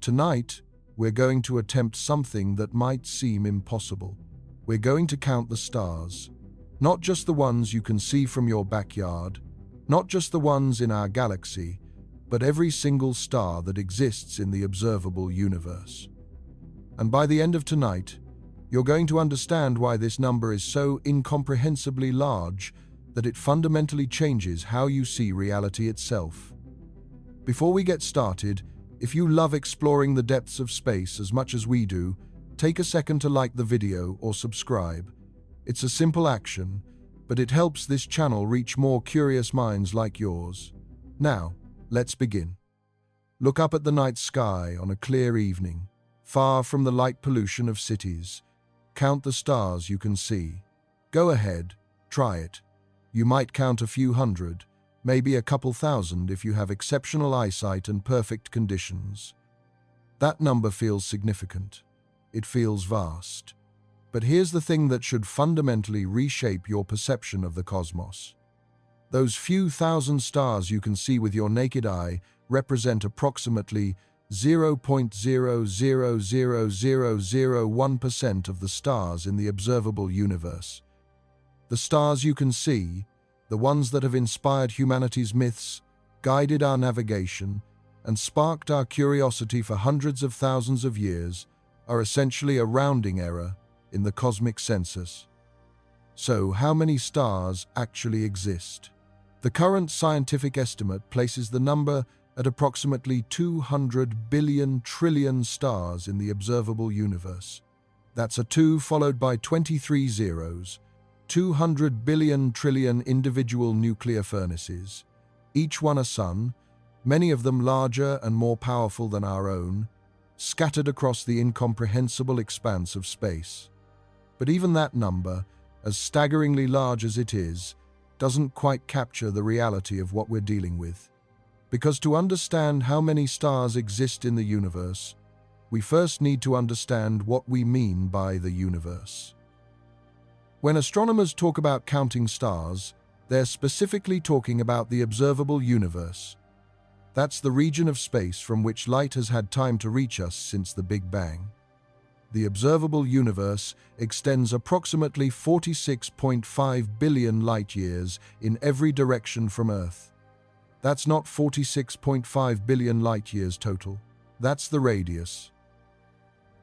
Tonight, we're going to attempt something that might seem impossible. We're going to count the stars. Not just the ones you can see from your backyard, not just the ones in our galaxy, but every single star that exists in the observable universe. And by the end of tonight, you're going to understand why this number is so incomprehensibly large that it fundamentally changes how you see reality itself. Before we get started, if you love exploring the depths of space as much as we do, take a second to like the video or subscribe. It's a simple action, but it helps this channel reach more curious minds like yours. Now, let's begin. Look up at the night sky on a clear evening, far from the light pollution of cities. Count the stars you can see. Go ahead, try it. You might count a few hundred, maybe a couple thousand if you have exceptional eyesight and perfect conditions. That number feels significant. It feels vast. But here's the thing that should fundamentally reshape your perception of the cosmos. Those few thousand stars you can see with your naked eye represent approximately 0.0000001% of the stars in the observable universe. The stars you can see, the ones that have inspired humanity's myths, guided our navigation, and sparked our curiosity for hundreds of thousands of years, are essentially a rounding error in the cosmic census. So, how many stars actually exist? The current scientific estimate places the number at approximately 200 billion trillion stars in the observable universe. That's a 2 followed by 23 zeros, 200 billion trillion individual nuclear furnaces, each one a sun, many of them larger and more powerful than our own, scattered across the incomprehensible expanse of space. But even that number, as staggeringly large as it is, doesn't quite capture the reality of what we're dealing with. Because to understand how many stars exist in the universe, we first need to understand what we mean by the universe. When astronomers talk about counting stars, they're specifically talking about the observable universe. That's the region of space from which light has had time to reach us since the Big Bang. The observable universe extends approximately 46.5 billion light-years in every direction from Earth. That's not 46.5 billion light-years total. That's the radius.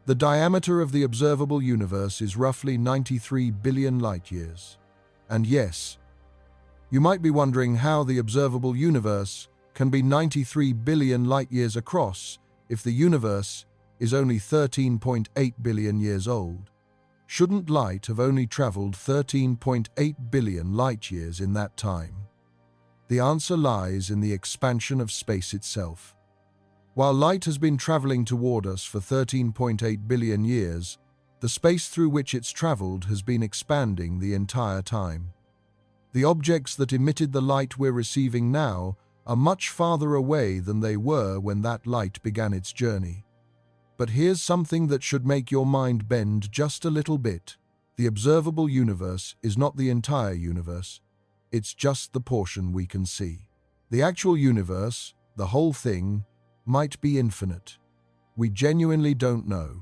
The diameter of the observable universe is roughly 93 billion light-years. And yes, you might be wondering how the observable universe can be 93 billion light-years across if the universe is only 13.8 billion years old. Shouldn't light have only traveled 13.8 billion light-years in that time? The answer lies in the expansion of space itself. While light has been traveling toward us for 13.8 billion years, the space through which it's traveled has been expanding the entire time. The objects that emitted the light we're receiving now are much farther away than they were when that light began its journey. But here's something that should make your mind bend just a little bit. The observable universe is not the entire universe. It's just the portion we can see. The actual universe, the whole thing, might be infinite. We genuinely don't know.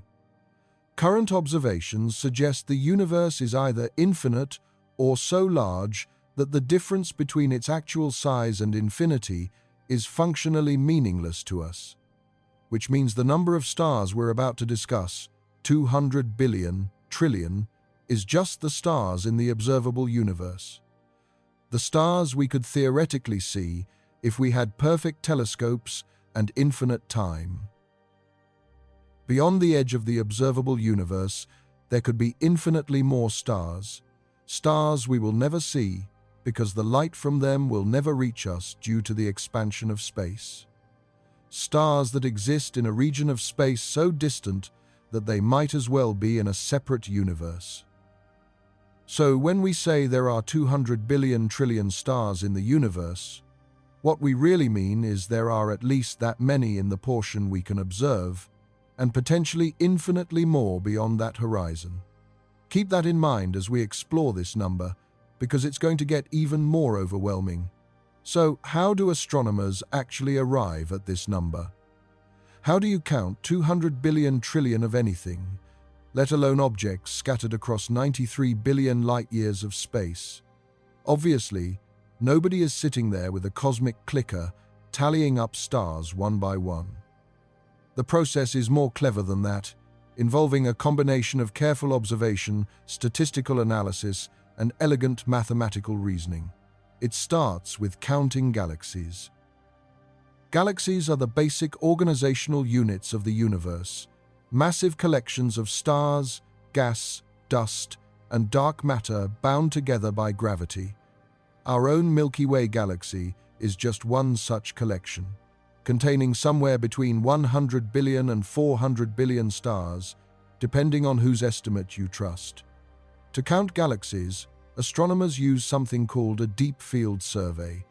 Current observations suggest the universe is either infinite or so large that the difference between its actual size and infinity is functionally meaningless to us. Which means the number of stars we're about to discuss, 200 billion trillion, is just the stars in the observable universe. The stars we could theoretically see if we had perfect telescopes and infinite time. Beyond the edge of the observable universe, there could be infinitely more stars. Stars we will never see because the light from them will never reach us due to the expansion of space. Stars that exist in a region of space so distant that they might as well be in a separate universe. So when we say there are 200 billion trillion stars in the universe, what we really mean is there are at least that many in the portion we can observe, and potentially infinitely more beyond that horizon. Keep that in mind as we explore this number, because it's going to get even more overwhelming. So, how do astronomers actually arrive at this number? How do you count 200 billion trillion of anything, let alone objects scattered across 93 billion light-years of space? Obviously, nobody is sitting there with a cosmic clicker tallying up stars one by one. The process is more clever than that, involving a combination of careful observation, statistical analysis, and elegant mathematical reasoning. It starts with counting galaxies. Galaxies are the basic organizational units of the universe, massive collections of stars, gas, dust, and dark matter bound together by gravity. Our own Milky Way galaxy is just one such collection, containing somewhere between 100 billion and 400 billion stars, depending on whose estimate you trust. To count galaxies, astronomers use something called a deep field survey.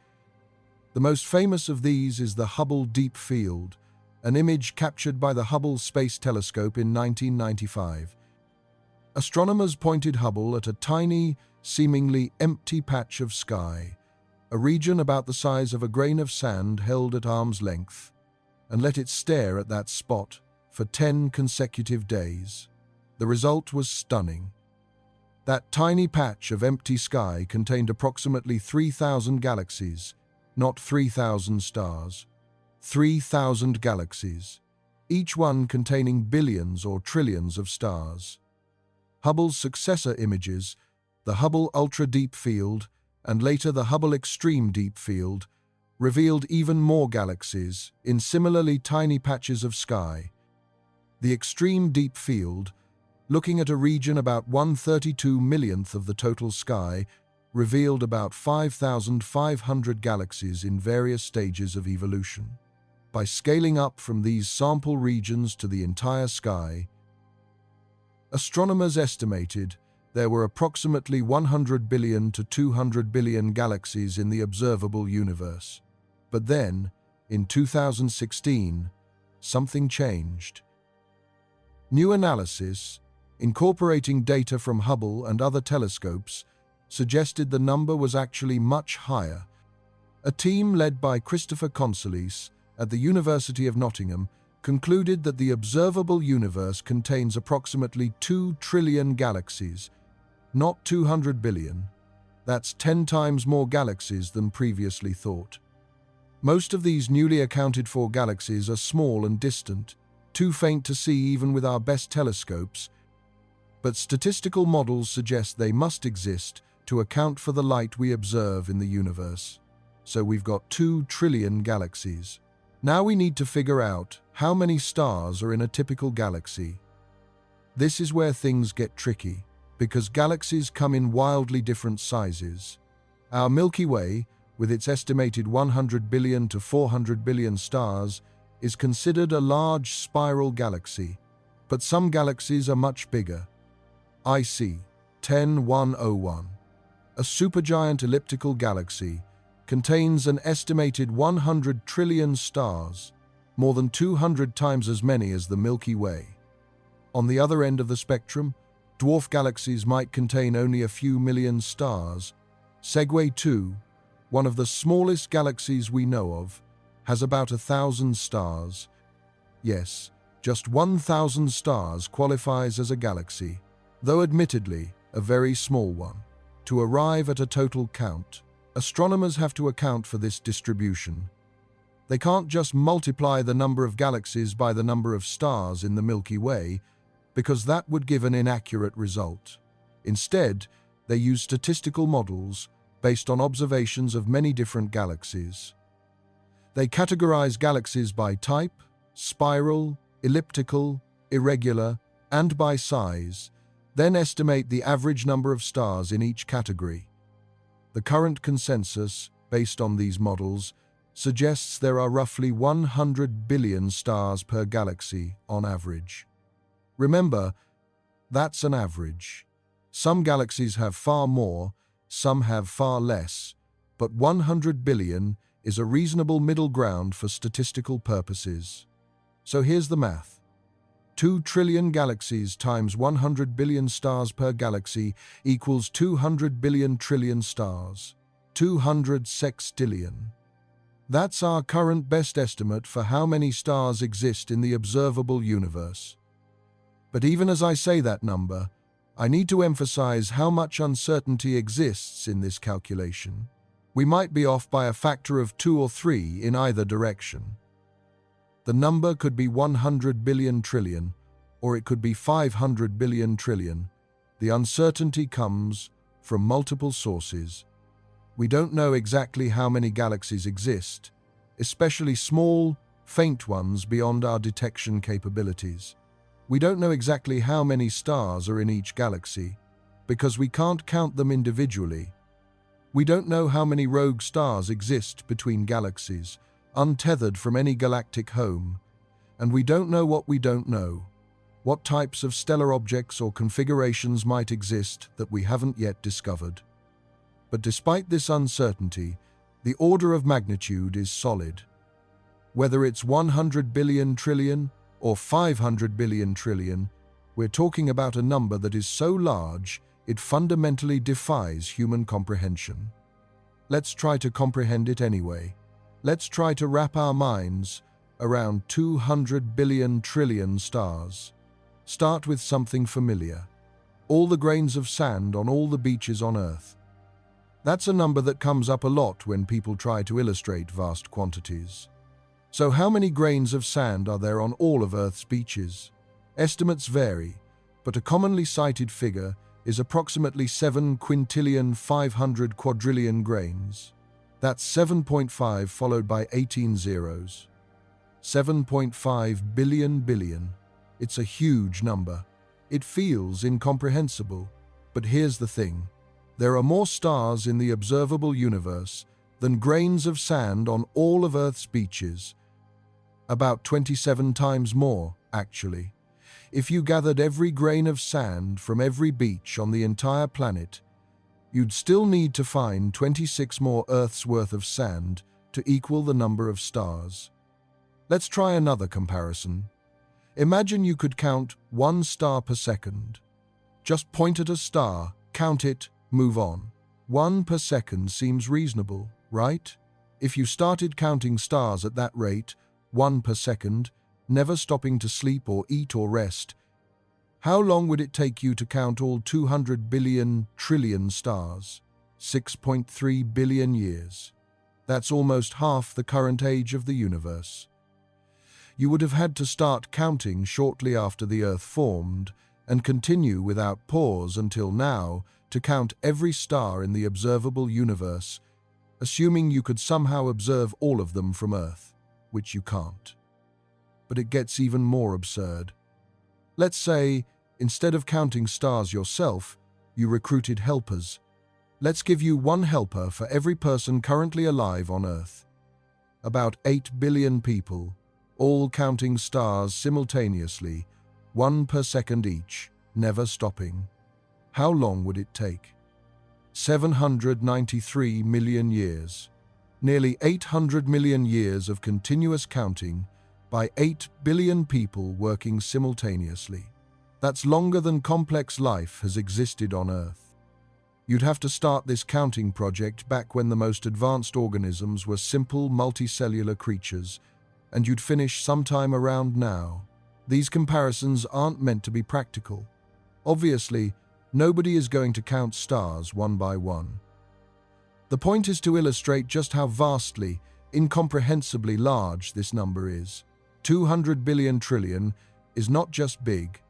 The most famous of these is the Hubble Deep Field, an image captured by the Hubble Space Telescope in 1995. Astronomers pointed Hubble at a tiny, seemingly empty patch of sky, a region about the size of a grain of sand held at arm's length, and let it stare at that spot for 10 consecutive days. The result was stunning. That tiny patch of empty sky contained approximately 3,000 galaxies, not 3,000 stars. 3,000 galaxies, each one containing billions or trillions of stars. Hubble's successor images, the Hubble Ultra Deep Field and later the Hubble Extreme Deep Field, revealed even more galaxies in similarly tiny patches of sky. The Extreme Deep Field, looking at a region about 1/32 millionth of the total sky, revealed about 5,500 galaxies in various stages of evolution. By scaling up from these sample regions to the entire sky, astronomers estimated there were approximately 100 billion to 200 billion galaxies in the observable universe. But then, in 2016, something changed. New analysis, incorporating data from Hubble and other telescopes, suggested the number was actually much higher. A team led by Christopher Consolis at the University of Nottingham concluded that the observable universe contains approximately 2 trillion galaxies, not 200 billion. That's 10 times more galaxies than previously thought. Most of these newly accounted for galaxies are small and distant, too faint to see even with our best telescopes, but statistical models suggest they must exist to account for the light we observe in the universe. So we've got 2 trillion galaxies. Now we need to figure out how many stars are in a typical galaxy. This is where things get tricky, because galaxies come in wildly different sizes. Our Milky Way, with its estimated 100 billion to 400 billion stars, is considered a large spiral galaxy, but some galaxies are much bigger. IC 10101, a supergiant elliptical galaxy, contains an estimated 100 trillion stars, more than 200 times as many as the Milky Way. On the other end of the spectrum, dwarf galaxies might contain only a few million stars. Segway 2, one of the smallest galaxies we know of, has about 1,000 stars. Yes, just 1,000 stars qualifies as a galaxy, though admittedly a very small one. To arrive at a total count, astronomers have to account for this distribution. They can't just multiply the number of galaxies by the number of stars in the Milky Way, because that would give an inaccurate result. Instead, they use statistical models based on observations of many different galaxies. They categorize galaxies by type, spiral, elliptical, irregular, and by size, then estimate the average number of stars in each category. The current consensus, based on these models, suggests there are roughly 100 billion stars per galaxy on average. Remember, that's an average. Some galaxies have far more, some have far less, but 100 billion is a reasonable middle ground for statistical purposes. So here's the math. 2 trillion galaxies times 100 billion stars per galaxy equals 200 billion trillion stars. 200 sextillion. That's our current best estimate for how many stars exist in the observable universe. But even as I say that number, I need to emphasize how much uncertainty exists in this calculation. We might be off by a factor of 2 or 3 in either direction. The number could be 100 billion trillion, or it could be 500 billion trillion. The uncertainty comes from multiple sources. We don't know exactly how many galaxies exist, especially small, faint ones beyond our detection capabilities. We don't know exactly how many stars are in each galaxy, because we can't count them individually. We don't know how many rogue stars exist between galaxies, untethered from any galactic home. And we don't know what we don't know. What types of stellar objects or configurations might exist that we haven't yet discovered. But despite this uncertainty, the order of magnitude is solid. Whether it's 100 billion trillion or 500 billion trillion, we're talking about a number that is so large it fundamentally defies human comprehension. Let's try to comprehend it anyway. Let's try to wrap our minds around 200 billion trillion stars. Start with something familiar. All the grains of sand on all the beaches on Earth. That's a number that comes up a lot when people try to illustrate vast quantities. So how many grains of sand are there on all of Earth's beaches? Estimates vary, but a commonly cited figure is approximately 7 quintillion 500 quadrillion grains. That's 7.5 followed by 18 zeros. 7.5 billion billion. It's a huge number. It feels incomprehensible. But here's the thing. There are more stars in the observable universe than grains of sand on all of Earth's beaches. About 27 times more, actually. If you gathered every grain of sand from every beach on the entire planet, you'd still need to find 26 more Earth's worth of sand to equal the number of stars. Let's try another comparison. Imagine you could count 1 star per second. Just point at a star, count it, move on. 1 per second seems reasonable, right? If you started counting stars at that rate, 1 per second, never stopping to sleep or eat or rest, how long would it take you to count all 200 billion trillion stars? 6.3 billion years. That's almost half the current age of the universe. You would have had to start counting shortly after the Earth formed and continue without pause until now to count every star in the observable universe, assuming you could somehow observe all of them from Earth, which you can't. But it gets even more absurd. Let's say, instead of counting stars yourself, you recruited helpers. Let's give you 1 helper for every person currently alive on Earth. About 8 billion people, all counting stars simultaneously, 1 per second each, never stopping. How long would it take? 793 million years. Nearly 800 million years of continuous counting by 8 billion people working simultaneously. That's longer than complex life has existed on Earth. You'd have to start this counting project back when the most advanced organisms were simple multicellular creatures, and you'd finish sometime around now. These comparisons aren't meant to be practical. Obviously, nobody is going to count stars one by one. The point is to illustrate just how vastly, incomprehensibly large this number is. 200 billion trillion is not just big.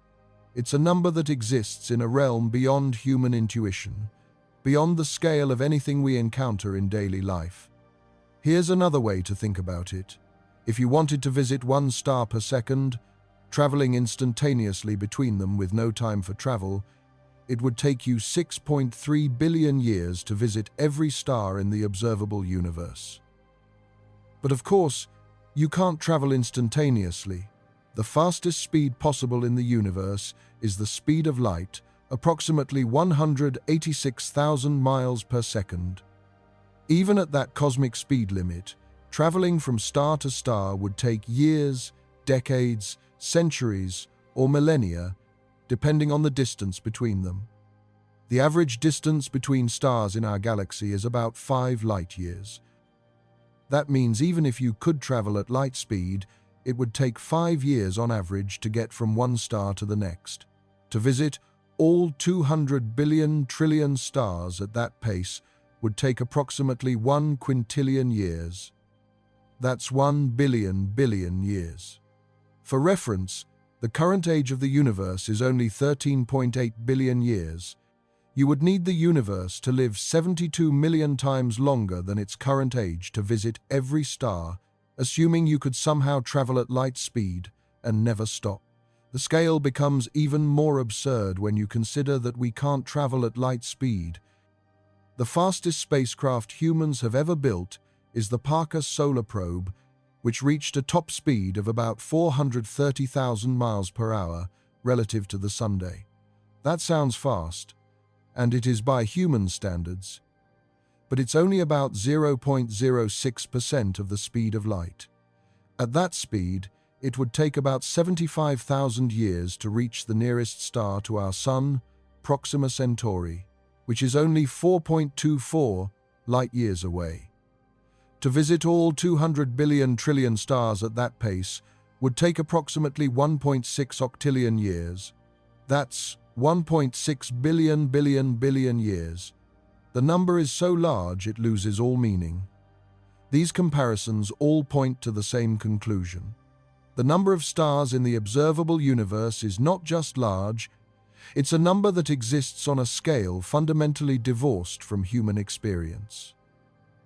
It's a number that exists in a realm beyond human intuition, beyond the scale of anything we encounter in daily life. Here's another way to think about it. If you wanted to visit 1 star per second, traveling instantaneously between them with no time for travel, it would take you 6.3 billion years to visit every star in the observable universe. But of course, you can't travel instantaneously. The fastest speed possible in the universe is the speed of light, approximately 186,000 miles per second. Even at that cosmic speed limit, traveling from star to star would take years, decades, centuries, or millennia, depending on the distance between them. The average distance between stars in our galaxy is about 5 light years. That means even if you could travel at light speed, it would take 5 years on average to get from one star to the next. To visit all 200 billion trillion stars at that pace would take approximately 1 quintillion years. That's 1 billion years. For reference, the current age of the universe is only 13.8 billion years. You would need the universe to live 72 million times longer than its current age to visit every star, assuming you could somehow travel at light speed and never stop. The scale becomes even more absurd when you consider that we can't travel at light speed. The fastest spacecraft humans have ever built is the Parker Solar Probe, which reached a top speed of about 430,000 miles per hour relative to the Sunday. That sounds fast, and it is by human standards, but it's only about 0.06% of the speed of light. At that speed, it would take about 75,000 years to reach the nearest star to our Sun, Proxima Centauri, which is only 4.24 light-years away. To visit all 200 billion trillion stars at that pace would take approximately 1.6 octillion years. That's 1.6 billion years. The number is so large it loses all meaning. These comparisons all point to the same conclusion. The number of stars in the observable universe is not just large, it's a number that exists on a scale fundamentally divorced from human experience.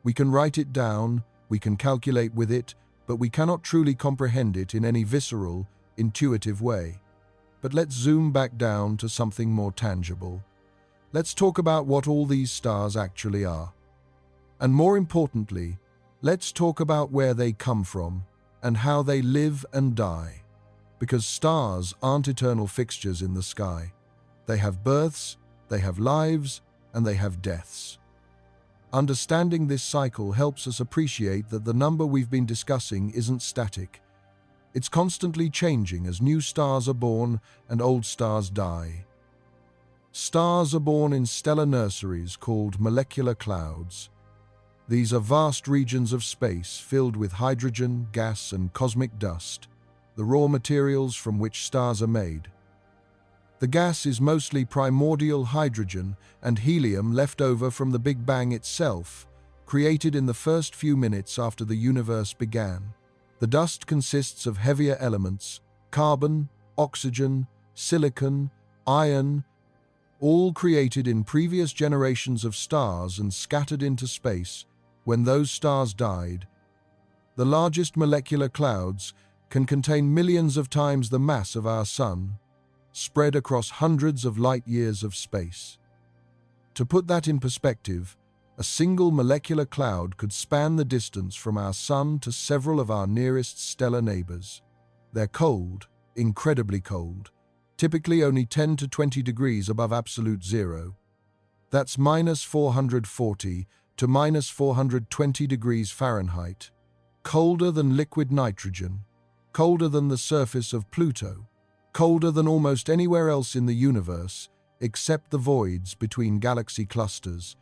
We can write it down, we can calculate with it, but we cannot truly comprehend it in any visceral, intuitive way. But let's zoom back down to something more tangible. Let's talk about what all these stars actually are. And more importantly, let's talk about where they come from and how they live and die. Because stars aren't eternal fixtures in the sky. They have births, they have lives, and they have deaths. Understanding this cycle helps us appreciate that the number we've been discussing isn't static. It's constantly changing as new stars are born and old stars die. Stars are born in stellar nurseries called molecular clouds. These are vast regions of space filled with hydrogen, gas, and cosmic dust, the raw materials from which stars are made. The gas is mostly primordial hydrogen and helium left over from the Big Bang itself, created in the first few minutes after the universe began. The dust consists of heavier elements, carbon, oxygen, silicon, iron, all created in previous generations of stars and scattered into space when those stars died. The largest molecular clouds can contain millions of times the mass of our Sun, spread across hundreds of light-years of space. To put that in perspective, a single molecular cloud could span the distance from our Sun to several of our nearest stellar neighbors. They're cold, incredibly cold, typically only 10 to 20 degrees above absolute zero. That's minus 440 to minus 420 degrees Fahrenheit. Colder than liquid nitrogen, colder than the surface of Pluto, colder than almost anywhere else in the universe, except the voids between galaxy clusters.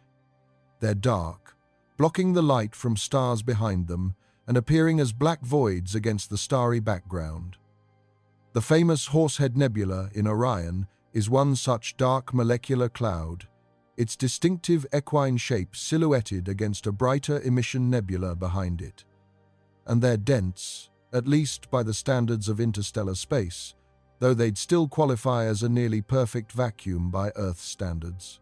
They're dark, blocking the light from stars behind them and appearing as black voids against the starry background. The famous Horsehead Nebula in Orion is one such dark molecular cloud, its distinctive equine shape silhouetted against a brighter emission nebula behind it. And they're dense, at least by the standards of interstellar space, though they'd still qualify as a nearly perfect vacuum by Earth standards.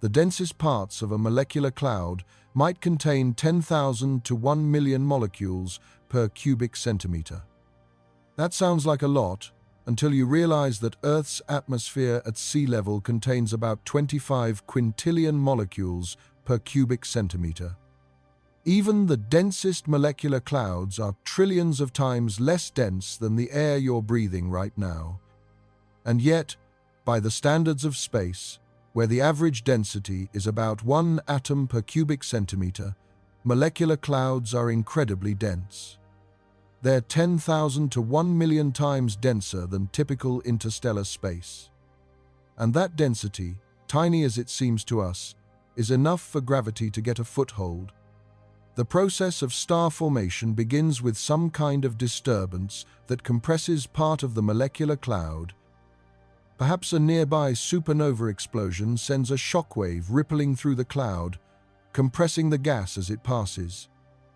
The densest parts of a molecular cloud might contain 10,000 to 1 million molecules per cubic centimeter. That sounds like a lot until you realize that Earth's atmosphere at sea level contains about 25 quintillion molecules per cubic centimeter. Even the densest molecular clouds are trillions of times less dense than the air you're breathing right now. And yet, by the standards of space, where the average density is about 1 atom per cubic centimeter, molecular clouds are incredibly dense. They're 10,000 to 1 million times denser than typical interstellar space. And that density, tiny as it seems to us, is enough for gravity to get a foothold. The process of star formation begins with some kind of disturbance that compresses part of the molecular cloud. Perhaps a nearby supernova explosion sends a shockwave rippling through the cloud, compressing the gas as it passes.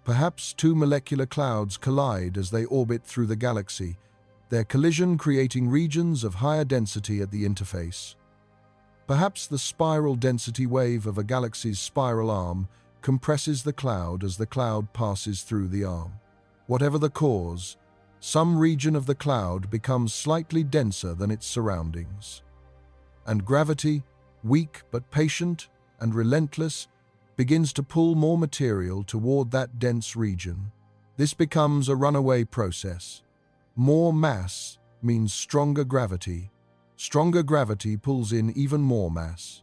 Perhaps two molecular clouds collide as they orbit through the galaxy, their collision creating regions of higher density at the interface. Perhaps the spiral density wave of a galaxy's spiral arm compresses the cloud as the cloud passes through the arm. Whatever the cause, some region of the cloud becomes slightly denser than its surroundings. And gravity, weak but patient and relentless, begins to pull more material toward that dense region. This becomes a runaway process. More mass means stronger gravity. Stronger gravity pulls in even more mass.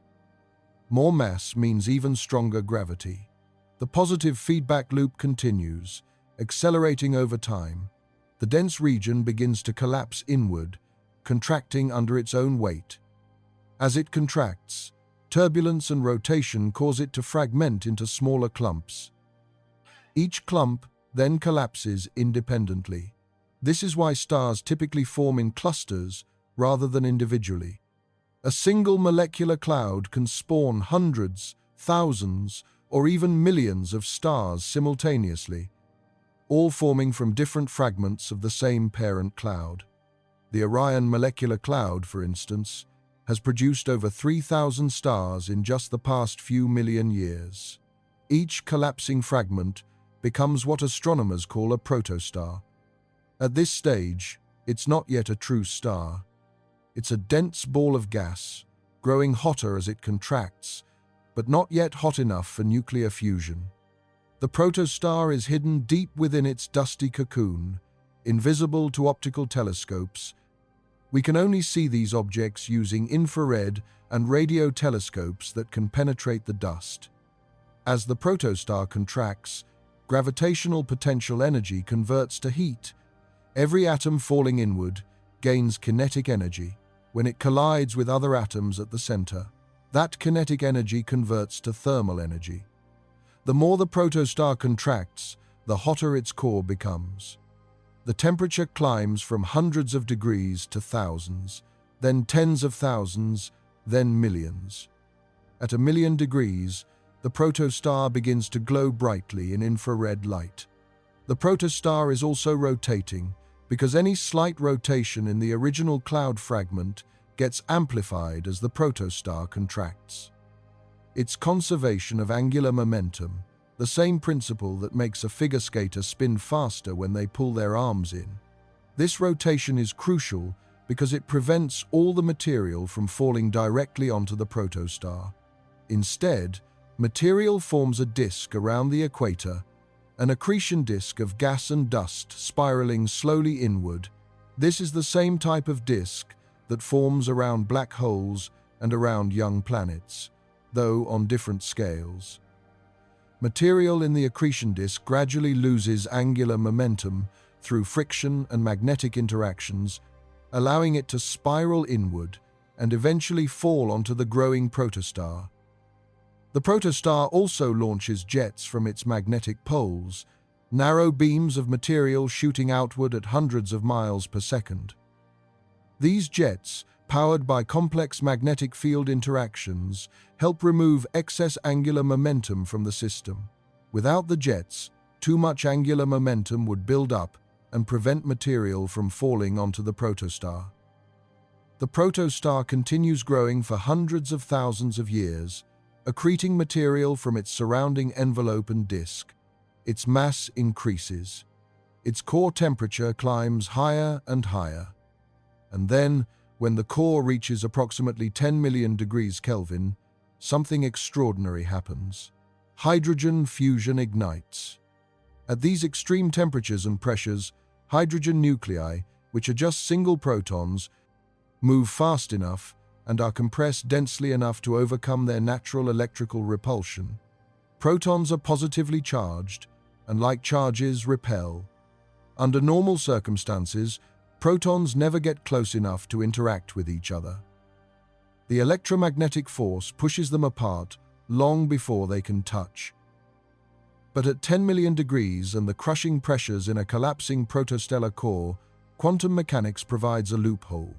More mass means even stronger gravity. The positive feedback loop continues, accelerating over time. The dense region begins to collapse inward, contracting under its own weight. As it contracts, turbulence and rotation cause it to fragment into smaller clumps. Each clump then collapses independently. This is why stars typically form in clusters rather than individually. A single molecular cloud can spawn hundreds, thousands, or even millions of stars simultaneously, all forming from different fragments of the same parent cloud. The Orion molecular cloud, for instance, has produced over 3,000 stars in just the past few million years. Each collapsing fragment becomes what astronomers call a protostar. At this stage, it's not yet a true star. It's a dense ball of gas, growing hotter as it contracts, but not yet hot enough for nuclear fusion. The protostar is hidden deep within its dusty cocoon, invisible to optical telescopes. We can only see these objects using infrared and radio telescopes that can penetrate the dust. As the protostar contracts, gravitational potential energy converts to heat. Every atom falling inward gains kinetic energy. When it collides with other atoms at the center, that kinetic energy converts to thermal energy. The more the protostar contracts, the hotter its core becomes. The temperature climbs from hundreds of degrees to thousands, then tens of thousands, then millions. At 1,000,000 degrees, the protostar begins to glow brightly in infrared light. The protostar is also rotating, because any slight rotation in the original cloud fragment gets amplified as the protostar contracts. It's conservation of angular momentum, the same principle that makes a figure skater spin faster when they pull their arms in. This rotation is crucial because it prevents all the material from falling directly onto the protostar. Instead, material forms a disk around the equator, an accretion disk of gas and dust spiraling slowly inward. This is the same type of disk that forms around black holes and around young planets, though on different scales. Material in the accretion disk gradually loses angular momentum through friction and magnetic interactions, allowing it to spiral inward and eventually fall onto the growing protostar. The protostar also launches jets from its magnetic poles, narrow beams of material shooting outward at hundreds of miles per second. These jets, powered by complex magnetic field interactions, help remove excess angular momentum from the system. Without the jets, too much angular momentum would build up and prevent material from falling onto the protostar. The protostar continues growing for hundreds of thousands of years, accreting material from its surrounding envelope and disk. Its mass increases. Its core temperature climbs higher and higher. And then, when the core reaches approximately 10 million degrees Kelvin, something extraordinary happens. Hydrogen fusion ignites. At these extreme temperatures and pressures, hydrogen nuclei, which are just single protons, move fast enough and are compressed densely enough to overcome their natural electrical repulsion. Protons are positively charged, and like charges, repel. Under normal circumstances, protons never get close enough to interact with each other. The electromagnetic force pushes them apart long before they can touch. But at 10 million degrees and the crushing pressures in a collapsing protostellar core, quantum mechanics provides a loophole.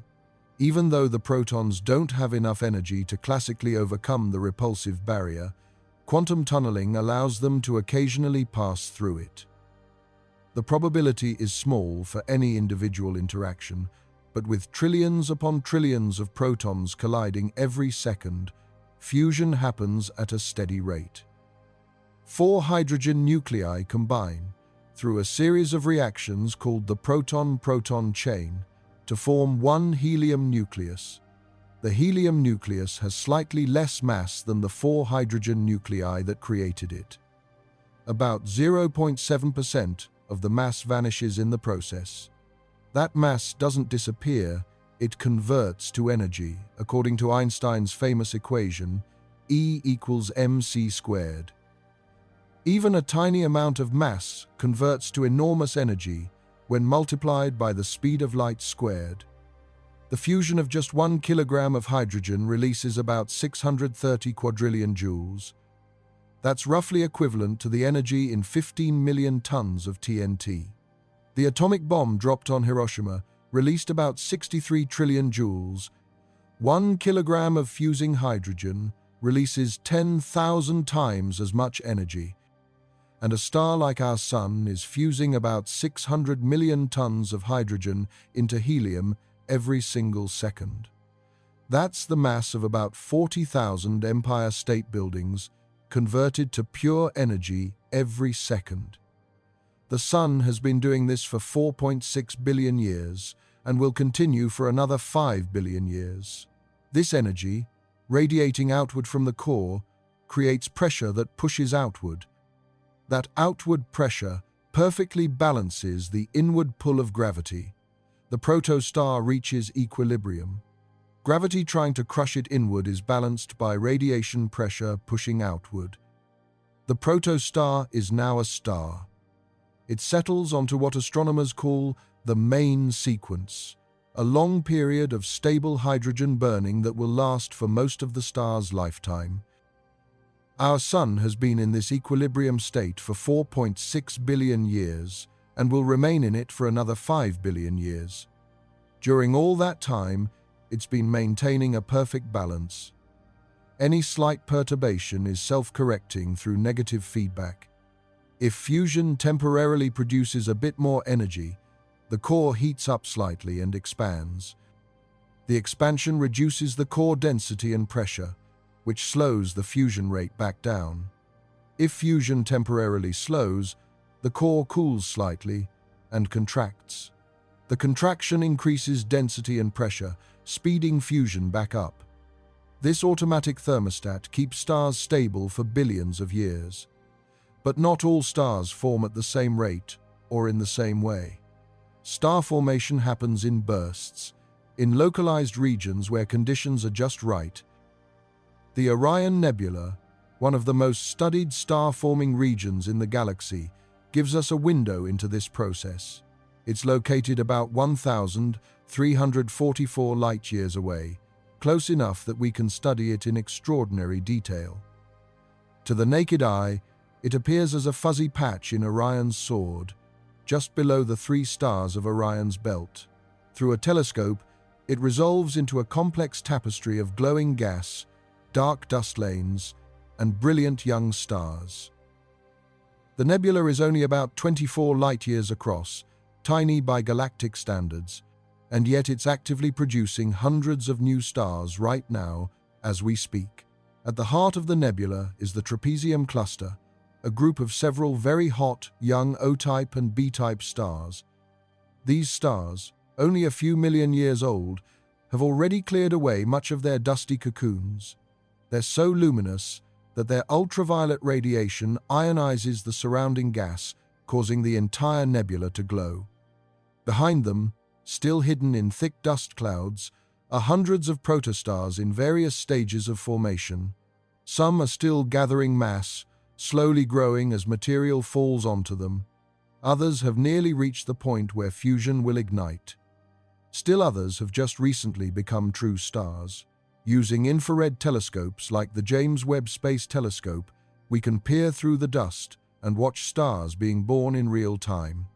Even though the protons don't have enough energy to classically overcome the repulsive barrier, quantum tunneling allows them to occasionally pass through it. The probability is small for any individual interaction, but with trillions upon trillions of protons colliding every second, fusion happens at a steady rate. 4 hydrogen nuclei combine through a series of reactions called the proton-proton chain to form one helium nucleus. The helium nucleus has slightly less mass than the 4 hydrogen nuclei that created it. About 0.7% of the mass vanishes in the process. That mass doesn't disappear, it converts to energy, according to Einstein's famous equation, E equals mc squared. Even a tiny amount of mass converts to enormous energy when multiplied by the speed of light squared. The fusion of just 1 kilogram of hydrogen releases about 630 quadrillion joules. That's roughly equivalent to the energy in 15 million tons of TNT. The atomic bomb dropped on Hiroshima released about 63 trillion joules. 1 kilogram of fusing hydrogen releases 10,000 times as much energy. And a star like our Sun is fusing about 600 million tons of hydrogen into helium every single second. That's the mass of about 40,000 Empire State Buildings converted to pure energy every second. The Sun has been doing this for 4.6 billion years and will continue for another 5 billion years. This energy, radiating outward from the core, creates pressure that pushes outward. That outward pressure perfectly balances the inward pull of gravity. The protostar reaches equilibrium. Gravity trying to crush it inward is balanced by radiation pressure pushing outward. The protostar is now a star. It settles onto what astronomers call the main sequence, a long period of stable hydrogen burning that will last for most of the star's lifetime. Our Sun has been in this equilibrium state for 4.6 billion years and will remain in it for another 5 billion years. During all that time, it's been maintaining a perfect balance. Any slight perturbation is self-correcting through negative feedback. If fusion temporarily produces a bit more energy, the core heats up slightly and expands. The expansion reduces the core density and pressure, which slows the fusion rate back down. If fusion temporarily slows, the core cools slightly and contracts. The contraction increases density and pressure, speeding fusion back up. This automatic thermostat keeps stars stable for billions of years. But not all stars form at the same rate or in the same way. Star formation happens in bursts, in localized regions where conditions are just right. The Orion Nebula, one of the most studied star-forming regions in the galaxy, gives us a window into this process. It's located about 1,344 light-years away, close enough that we can study it in extraordinary detail. To the naked eye, it appears as a fuzzy patch in Orion's sword, just below the 3 stars of Orion's belt. Through a telescope, it resolves into a complex tapestry of glowing gas, dark dust lanes, and brilliant young stars. The nebula is only about 24 light-years across, tiny by galactic standards, and yet it's actively producing hundreds of new stars right now as we speak. At the heart of the nebula is the Trapezium cluster, a group of several very hot, young O-type and B-type stars. These stars, only a few million years old, have already cleared away much of their dusty cocoons. They're so luminous that their ultraviolet radiation ionizes the surrounding gas, causing the entire nebula to glow. Behind them, still hidden in thick dust clouds, are hundreds of protostars in various stages of formation. Some are still gathering mass, slowly growing as material falls onto them. Others have nearly reached the point where fusion will ignite. Still others have just recently become true stars. Using infrared telescopes like the James Webb Space Telescope, we can peer through the dust and watch stars being born in real time.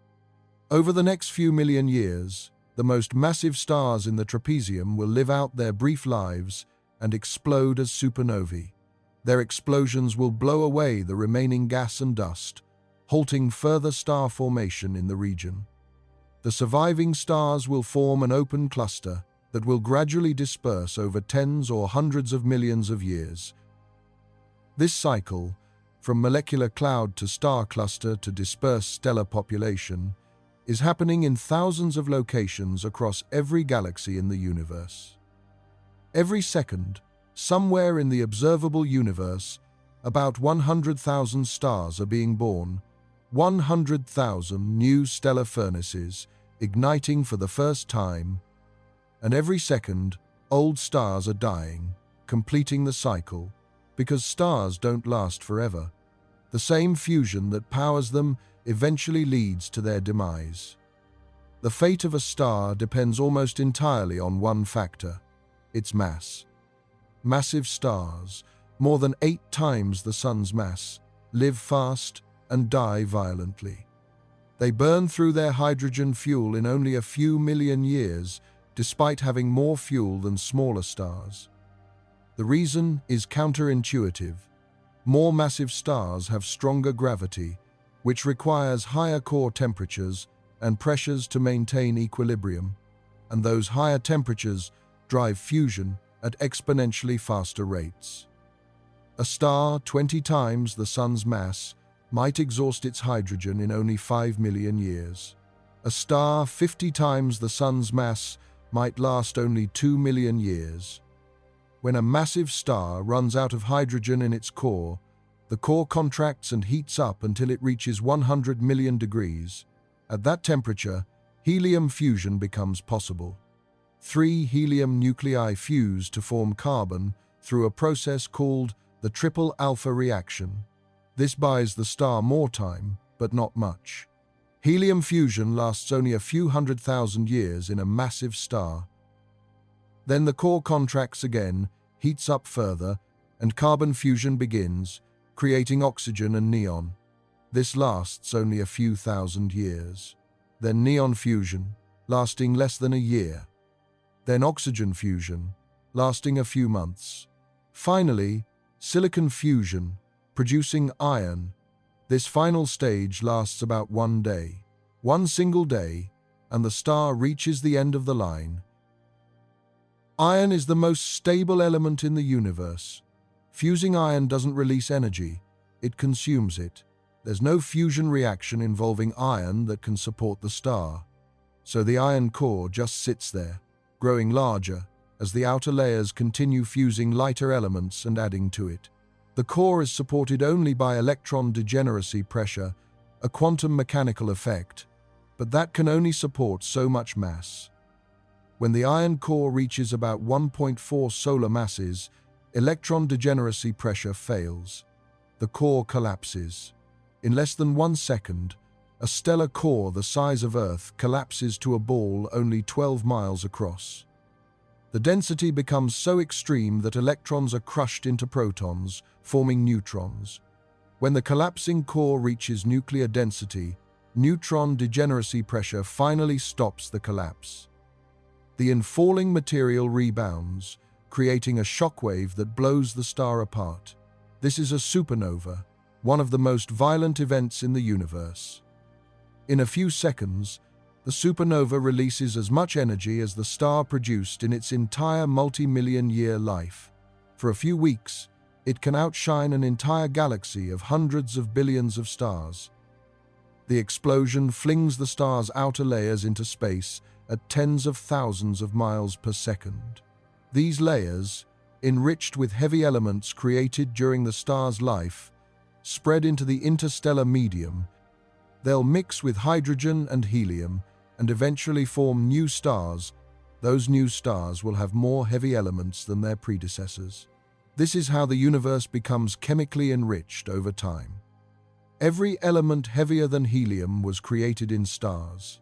Over the next few million years, the most massive stars in the trapezium will live out their brief lives and explode as supernovae. Their explosions will blow away the remaining gas and dust, halting further star formation in the region. The surviving stars will form an open cluster that will gradually disperse over tens or hundreds of millions of years. This cycle, from molecular cloud to star cluster to dispersed stellar population, is happening in thousands of locations across every galaxy in the universe. Every second, somewhere in the observable universe, about 100,000 stars are being born, 100,000 new stellar furnaces igniting for the first time, and every second, old stars are dying, completing the cycle, because stars don't last forever. The same fusion that powers them eventually leads to their demise. The fate of a star depends almost entirely on one factor: its mass. Massive stars, more than 8 times the Sun's mass, live fast and die violently. They burn through their hydrogen fuel in only a few million years, despite having more fuel than smaller stars. The reason is counterintuitive. More massive stars have stronger gravity, which requires higher core temperatures and pressures to maintain equilibrium, and those higher temperatures drive fusion at exponentially faster rates. A star 20 times the Sun's mass might exhaust its hydrogen in only 5 million years. A star 50 times the Sun's mass might last only 2 million years. When a massive star runs out of hydrogen in its core, the core contracts and heats up until it reaches 100 million degrees. At that temperature, helium fusion becomes possible. 3 helium nuclei fuse to form carbon through a process called the triple alpha reaction. This buys the star more time, but not much. Helium fusion lasts only a few 100,000 years in a massive star. Then the core contracts again, heats up further, and carbon fusion begins, creating oxygen and neon. This lasts only a few thousand years. Then neon fusion, lasting less than a year. Then oxygen fusion, lasting a few months. Finally, silicon fusion, producing iron. This final stage lasts about 1 day. One single day, and the star reaches the end of the line. Iron is the most stable element in the universe. Fusing iron doesn't release energy, it consumes it. There's no fusion reaction involving iron that can support the star. So the iron core just sits there, growing larger as the outer layers continue fusing lighter elements and adding to it. The core is supported only by electron degeneracy pressure, a quantum mechanical effect, but that can only support so much mass. When the iron core reaches about 1.4 solar masses, electron degeneracy pressure fails. The core collapses. In less than 1 second, a stellar core the size of Earth collapses to a ball only 12 miles across. The density becomes so extreme that electrons are crushed into protons, forming neutrons. When the collapsing core reaches nuclear density, neutron degeneracy pressure finally stops the collapse. The infalling material rebounds, creating a shockwave that blows the star apart. This is a supernova, one of the most violent events in the universe. In a few seconds, the supernova releases as much energy as the star produced in its entire multi-million-year life. For a few weeks, it can outshine an entire galaxy of hundreds of billions of stars. The explosion flings the star's outer layers into space at tens of thousands of miles per second. These layers, enriched with heavy elements created during the star's life, spread into the interstellar medium. They'll mix with hydrogen and helium and eventually form new stars. Those new stars will have more heavy elements than their predecessors. This is how the universe becomes chemically enriched over time. Every element heavier than helium was created in stars.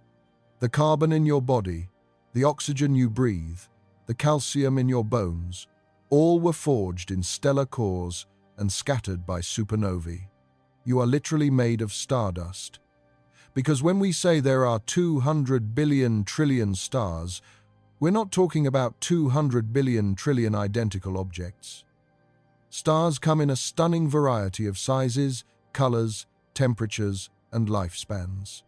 The carbon in your body, the oxygen you breathe, the calcium in your bones, all were forged in stellar cores and scattered by supernovae. you are literally made of stardust. Because when we say there are 200 billion trillion stars, we're not talking about 200 billion trillion identical objects. Stars come in a stunning variety of sizes, colors, temperatures, and lifespans.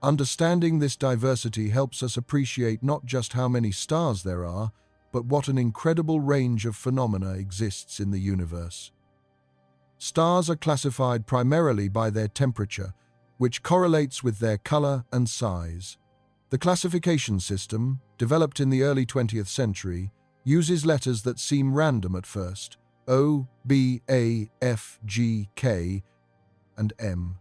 Understanding this diversity helps us appreciate not just how many stars there are, but what an incredible range of phenomena exists in the universe. Stars are classified primarily by their temperature, which correlates with their color and size. The classification system, developed in the early 20th century, uses letters that seem random at first: O, B, A, F, G, K, and M.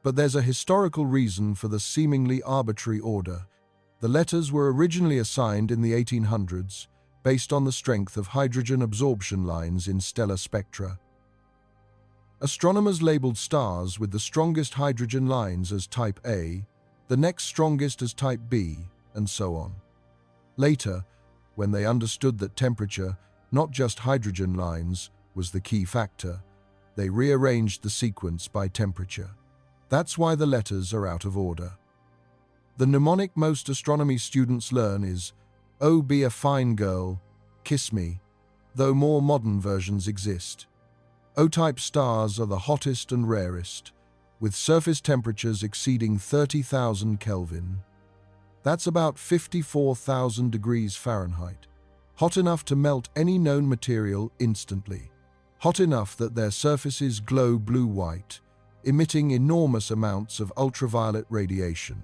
But there's a historical reason for the seemingly arbitrary order. The letters were originally assigned in the 1800s, based on the strength of hydrogen absorption lines in stellar spectra. Astronomers labeled stars with the strongest hydrogen lines as type A, the next strongest as type B, and so on. Later, when they understood that temperature, not just hydrogen lines, was the key factor, they rearranged the sequence by temperature. That's why the letters are out of order. The mnemonic most astronomy students learn is, "Oh, be a fine girl, kiss me," though more modern versions exist. O-type stars are the hottest and rarest, with surface temperatures exceeding 30,000 Kelvin. That's about 54,000 degrees Fahrenheit. Hot enough to melt any known material instantly. Hot enough that their surfaces glow blue-white, emitting enormous amounts of ultraviolet radiation.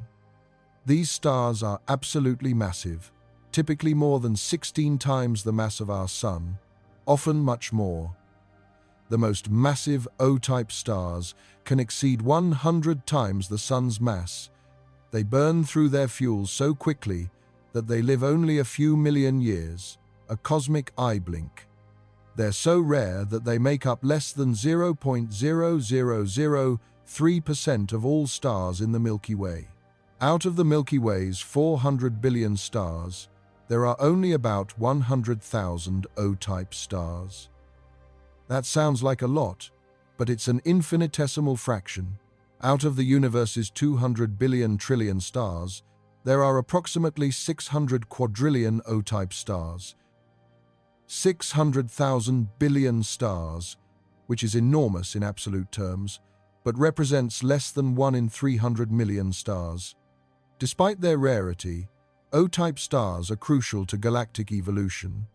These stars are absolutely massive, typically more than 16 times the mass of our Sun, often much more. The most massive O-type stars can exceed 100 times the Sun's mass. They burn through their fuel so quickly that they live only a few million years, a cosmic eye blink. They're so rare that they make up less than 0.0003% of all stars in the Milky Way. Out of the Milky Way's 400 billion stars, there are only about 100,000 O-type stars. That sounds like a lot, but it's an infinitesimal fraction. Out of the universe's 200 billion trillion stars, there are approximately 600 quadrillion O-type stars. 600,000 billion stars, which is enormous in absolute terms, but represents less than 1 in 300 million stars. Despite their rarity, O-type stars are crucial to galactic evolution.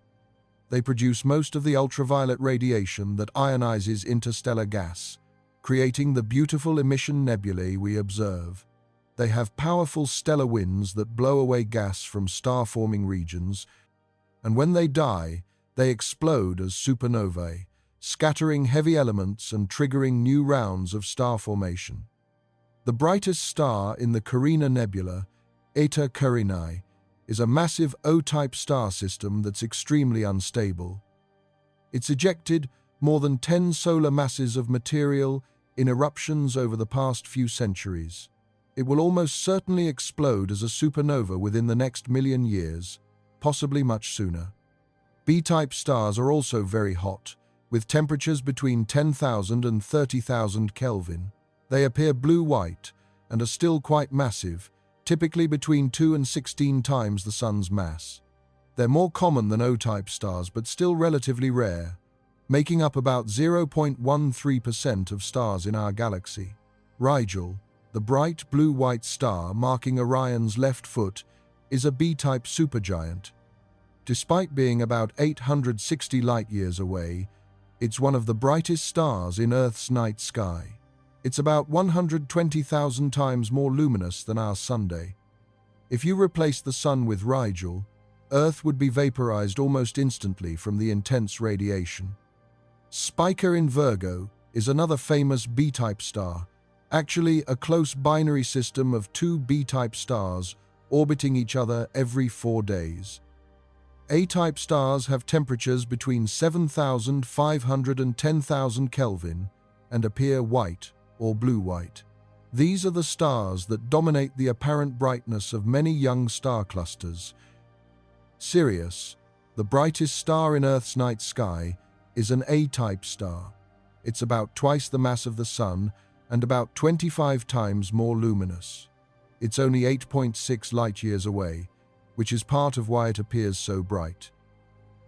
They produce most of the ultraviolet radiation that ionizes interstellar gas, creating the beautiful emission nebulae we observe. They have powerful stellar winds that blow away gas from star-forming regions, and when they die, they explode as supernovae, scattering heavy elements and triggering new rounds of star formation. The brightest star in the Carina Nebula, Eta Carinae, is a massive O-type star system that's extremely unstable. It's ejected more than 10 solar masses of material in eruptions over the past few centuries. It will almost certainly explode as a supernova within the next million years, possibly much sooner. B-type stars are also very hot, with temperatures between 10,000 and 30,000 Kelvin. They appear blue-white and are still quite massive, typically between 2 and 16 times the Sun's mass. They're more common than O-type stars, but still relatively rare, making up about 0.13% of stars in our galaxy. Rigel, the bright blue-white star marking Orion's left foot, is a B-type supergiant. Despite being about 860 light-years away, it's one of the brightest stars in Earth's night sky. It's about 120,000 times more luminous than our Sunday. If you replace the Sun with Rigel, Earth would be vaporized almost instantly from the intense radiation. Spica in Virgo is another famous B-type star, actually a close binary system of 2 B-type stars orbiting each other every 4 days. A-type stars have temperatures between 7,500 and 10,000 Kelvin and appear white or blue-white. These are the stars that dominate the apparent brightness of many young star clusters. Sirius, the brightest star in Earth's night sky, is an A-type star. It's about twice the mass of the Sun and about 25 times more luminous. It's only 8.6 light-years away, which is part of why it appears so bright.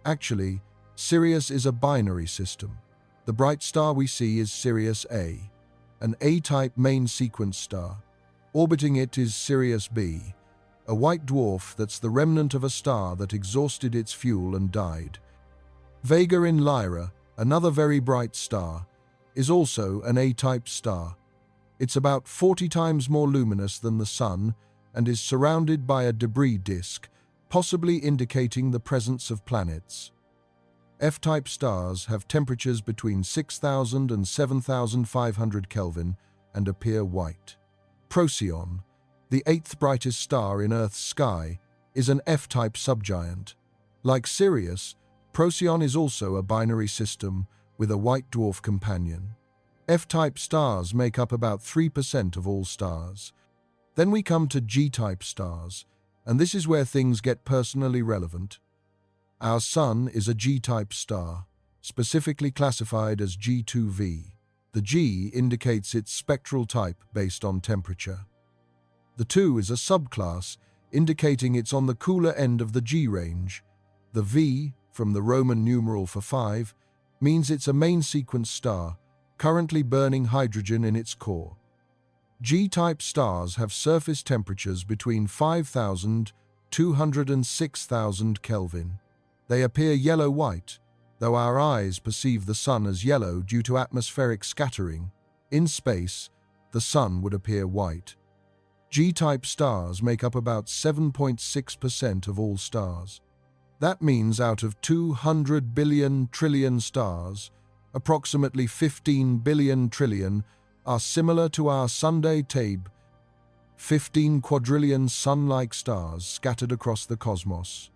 Actually, Sirius is a binary system. The bright star we see is Sirius A, an A-type main sequence star. Orbiting it is Sirius B, a white dwarf that's the remnant of a star that exhausted its fuel and died. Vega in Lyra, another very bright star, is also an A-type star. It's about 40 times more luminous than the Sun and is surrounded by a debris disk, possibly indicating the presence of planets. F-type stars have temperatures between 6,000 and 7,500 Kelvin and appear white. Procyon, the eighth brightest star in Earth's sky, is an F-type subgiant. Like Sirius, Procyon is also a binary system with a white dwarf companion. F-type stars make up about 3% of all stars. Then we come to G-type stars, and this is where things get personally relevant. Our Sun is a G-type star, specifically classified as G2V. The G indicates its spectral type based on temperature. The 2 is a subclass, indicating it's on the cooler end of the G range. The V, from the Roman numeral for 5, means it's a main sequence star, currently burning hydrogen in its core. G-type stars have surface temperatures between 5,200 and 6,000 Kelvin. They appear yellow-white, though our eyes perceive the Sun as yellow due to atmospheric scattering. In space, the Sun would appear white. G-type stars make up about 7.6% of all stars. That means out of 200 billion trillion stars, approximately 15 billion trillion are similar to our Sunday Tabe, 15 quadrillion sun-like stars scattered across the cosmos,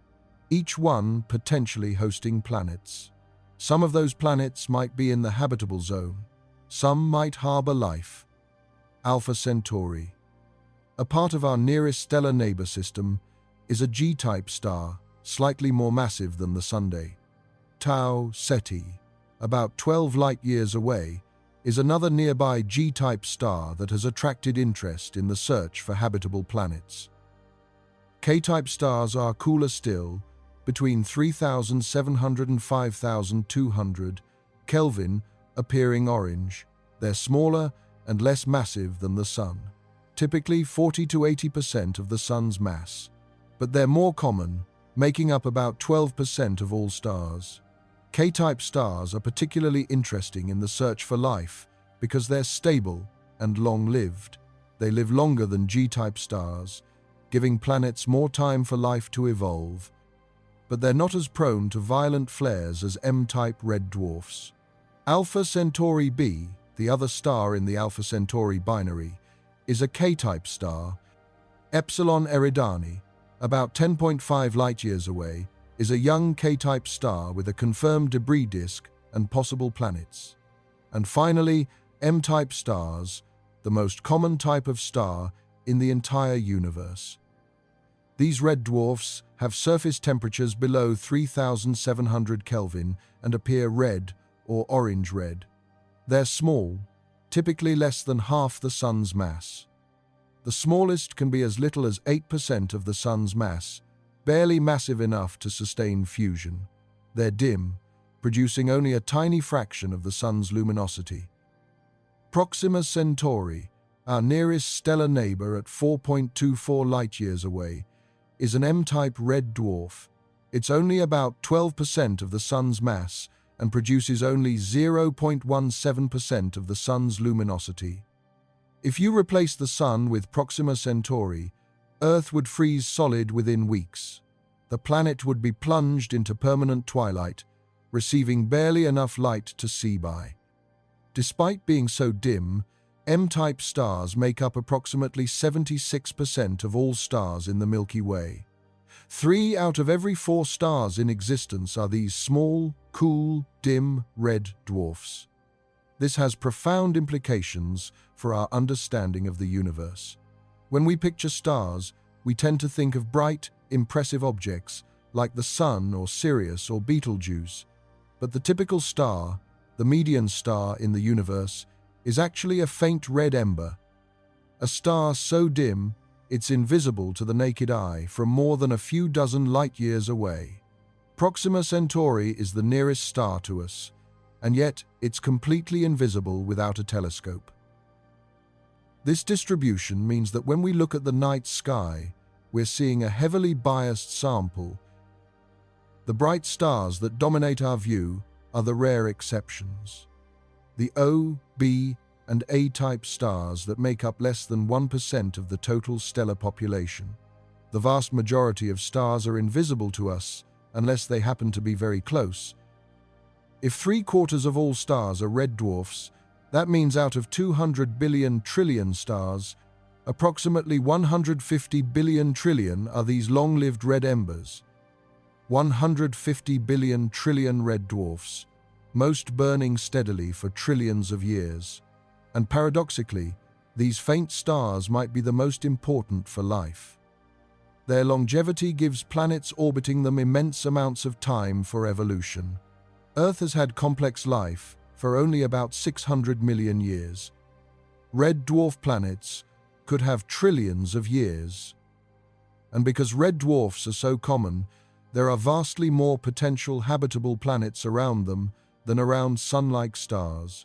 each one potentially hosting planets. Some of those planets might be in the habitable zone. Some might harbor life. Alpha Centauri, a part of our nearest stellar neighbor system, is a G-type star, slightly more massive than the Sunday. Tau Ceti, about 12 light-years away, is another nearby G-type star that has attracted interest in the search for habitable planets. K-type stars are cooler still, between 3,700 and 5,200 Kelvin, appearing orange. They're smaller and less massive than the Sun, typically 40 to 80% of the Sun's mass, but they're more common, making up about 12% of all stars. K-type stars are particularly interesting in the search for life because they're stable and long-lived. They live longer than G-type stars, giving planets more time for life to evolve, but they're not as prone to violent flares as M-type red dwarfs. Alpha Centauri b, the other star in the Alpha Centauri binary, is a K-type star. Epsilon Eridani, about 10.5 light-years away, is a young K-type star with a confirmed debris disk and possible planets. And finally, M-type stars, the most common type of star in the entire universe. These red dwarfs have surface temperatures below 3,700 Kelvin and appear red or orange-red. They're small, typically less than half the Sun's mass. The smallest can be as little as 8% of the Sun's mass, barely massive enough to sustain fusion. They're dim, producing only a tiny fraction of the Sun's luminosity. Proxima Centauri, our nearest stellar neighbor at 4.24 light-years away, is an M-type red dwarf. It's only about 12% of the Sun's mass and produces only 0.17% of the Sun's luminosity. If you replace the Sun with Proxima Centauri, Earth would freeze solid within weeks. The planet would be plunged into permanent twilight, receiving barely enough light to see by. Despite being so dim, M-type stars make up approximately 76% of all stars in the Milky Way. 3 out of every 4 stars in existence are these small, cool, dim, red dwarfs. This has profound implications for our understanding of the universe. When we picture stars, we tend to think of bright, impressive objects like the Sun or Sirius or Betelgeuse. But the typical star, the median star in the universe, is actually a faint red ember, a star so dim it's invisible to the naked eye from more than a few dozen light-years away. Proxima Centauri is the nearest star to us, and yet it's completely invisible without a telescope. This distribution means that when we look at the night sky, we're seeing a heavily biased sample. The bright stars that dominate our view are the rare exceptions. The O, B, and A-type stars that make up less than 1% of the total stellar population. The vast majority of stars are invisible to us unless they happen to be very close. If 3/4 of all stars are red dwarfs, that means out of 200 billion trillion stars, approximately 150 billion trillion are these long-lived red embers. 150 billion trillion red dwarfs, most burning steadily for trillions of years. And paradoxically, these faint stars might be the most important for life. Their longevity gives planets orbiting them immense amounts of time for evolution. Earth has had complex life for only about 600 million years. Red dwarf planets could have trillions of years. And because red dwarfs are so common, there are vastly more potential habitable planets around them than around sun-like stars.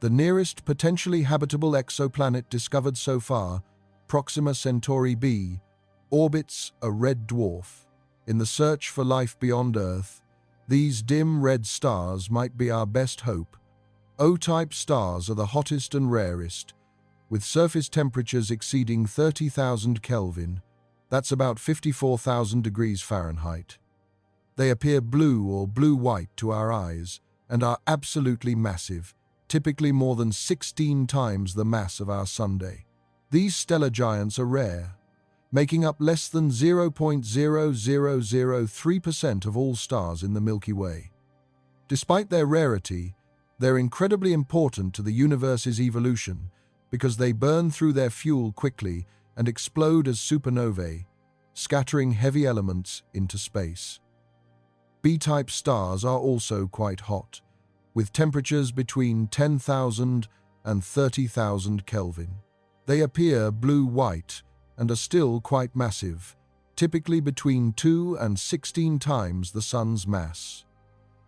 The nearest potentially habitable exoplanet discovered so far, Proxima Centauri b, orbits a red dwarf. In the search for life beyond Earth, these dim red stars might be our best hope. O-type stars are the hottest and rarest, with surface temperatures exceeding 30,000 Kelvin. That's about 54,000 degrees Fahrenheit. They appear blue or blue-white to our eyes and are absolutely massive, typically more than 16 times the mass of our Sunday. These stellar giants are rare, making up less than 0.0003% of all stars in the Milky Way. Despite their rarity, they're incredibly important to the universe's evolution because they burn through their fuel quickly and explode as supernovae, scattering heavy elements into space. B-type stars are also quite hot, with temperatures between 10,000 and 30,000 Kelvin. They appear blue-white and are still quite massive, typically between 2 and 16 times the Sun's mass.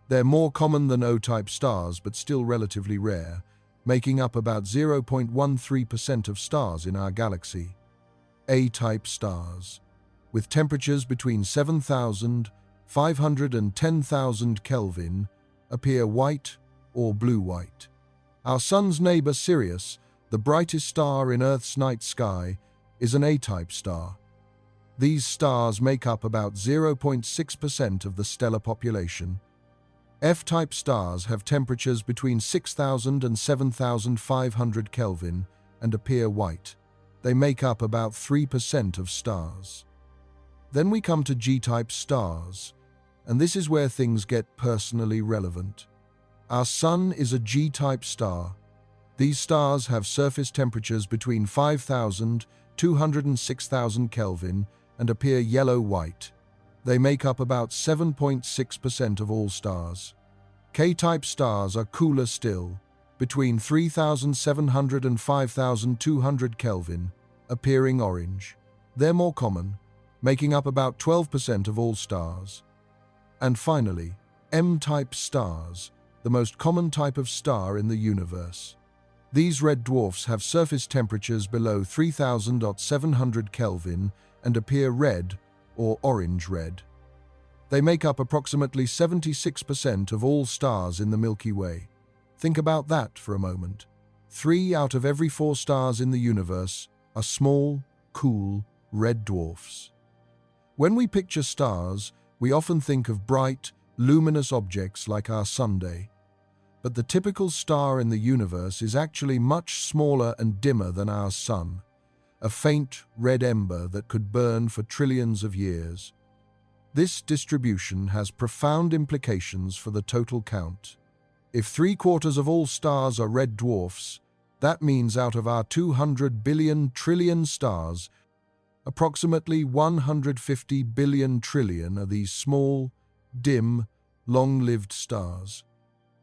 They're more common than O-type stars, but still relatively rare, making up about 0.13% of stars in our galaxy. A-type stars, with temperatures between 7,500 and 10,000 Kelvin, appear white or blue-white. Our Sun's neighbor Sirius, the brightest star in Earth's night sky, is an A-type star. These stars make up about 0.6% of the stellar population. F-type stars have temperatures between 6,000 and 7,500 Kelvin and appear white. They make up about 3% of stars. Then we come to G-type stars, and this is where things get personally relevant. Our Sun is a G-type star. These stars have surface temperatures between 5,200 and 6,000 Kelvin and appear yellow-white. They make up about 7.6% of all stars. K-type stars are cooler still, between 3,700 and 5,200 Kelvin, appearing orange. They're more common, making up about 12% of all stars. And finally, M-type stars, the most common type of star in the universe. These red dwarfs have surface temperatures below 3,700 Kelvin and appear red or orange-red. They make up approximately 76% of all stars in the Milky Way. Think about that for a moment. 3 out of every 4 stars in the universe are small, cool, red dwarfs. When we picture stars, we often think of bright, luminous objects like our Sunday. But the typical star in the universe is actually much smaller and dimmer than our Sun, a faint red ember that could burn for trillions of years. This distribution has profound implications for the total count. If 3/4 of all stars are red dwarfs, that means out of our 200 billion trillion stars, approximately 150 billion trillion are these small, dim, long-lived stars.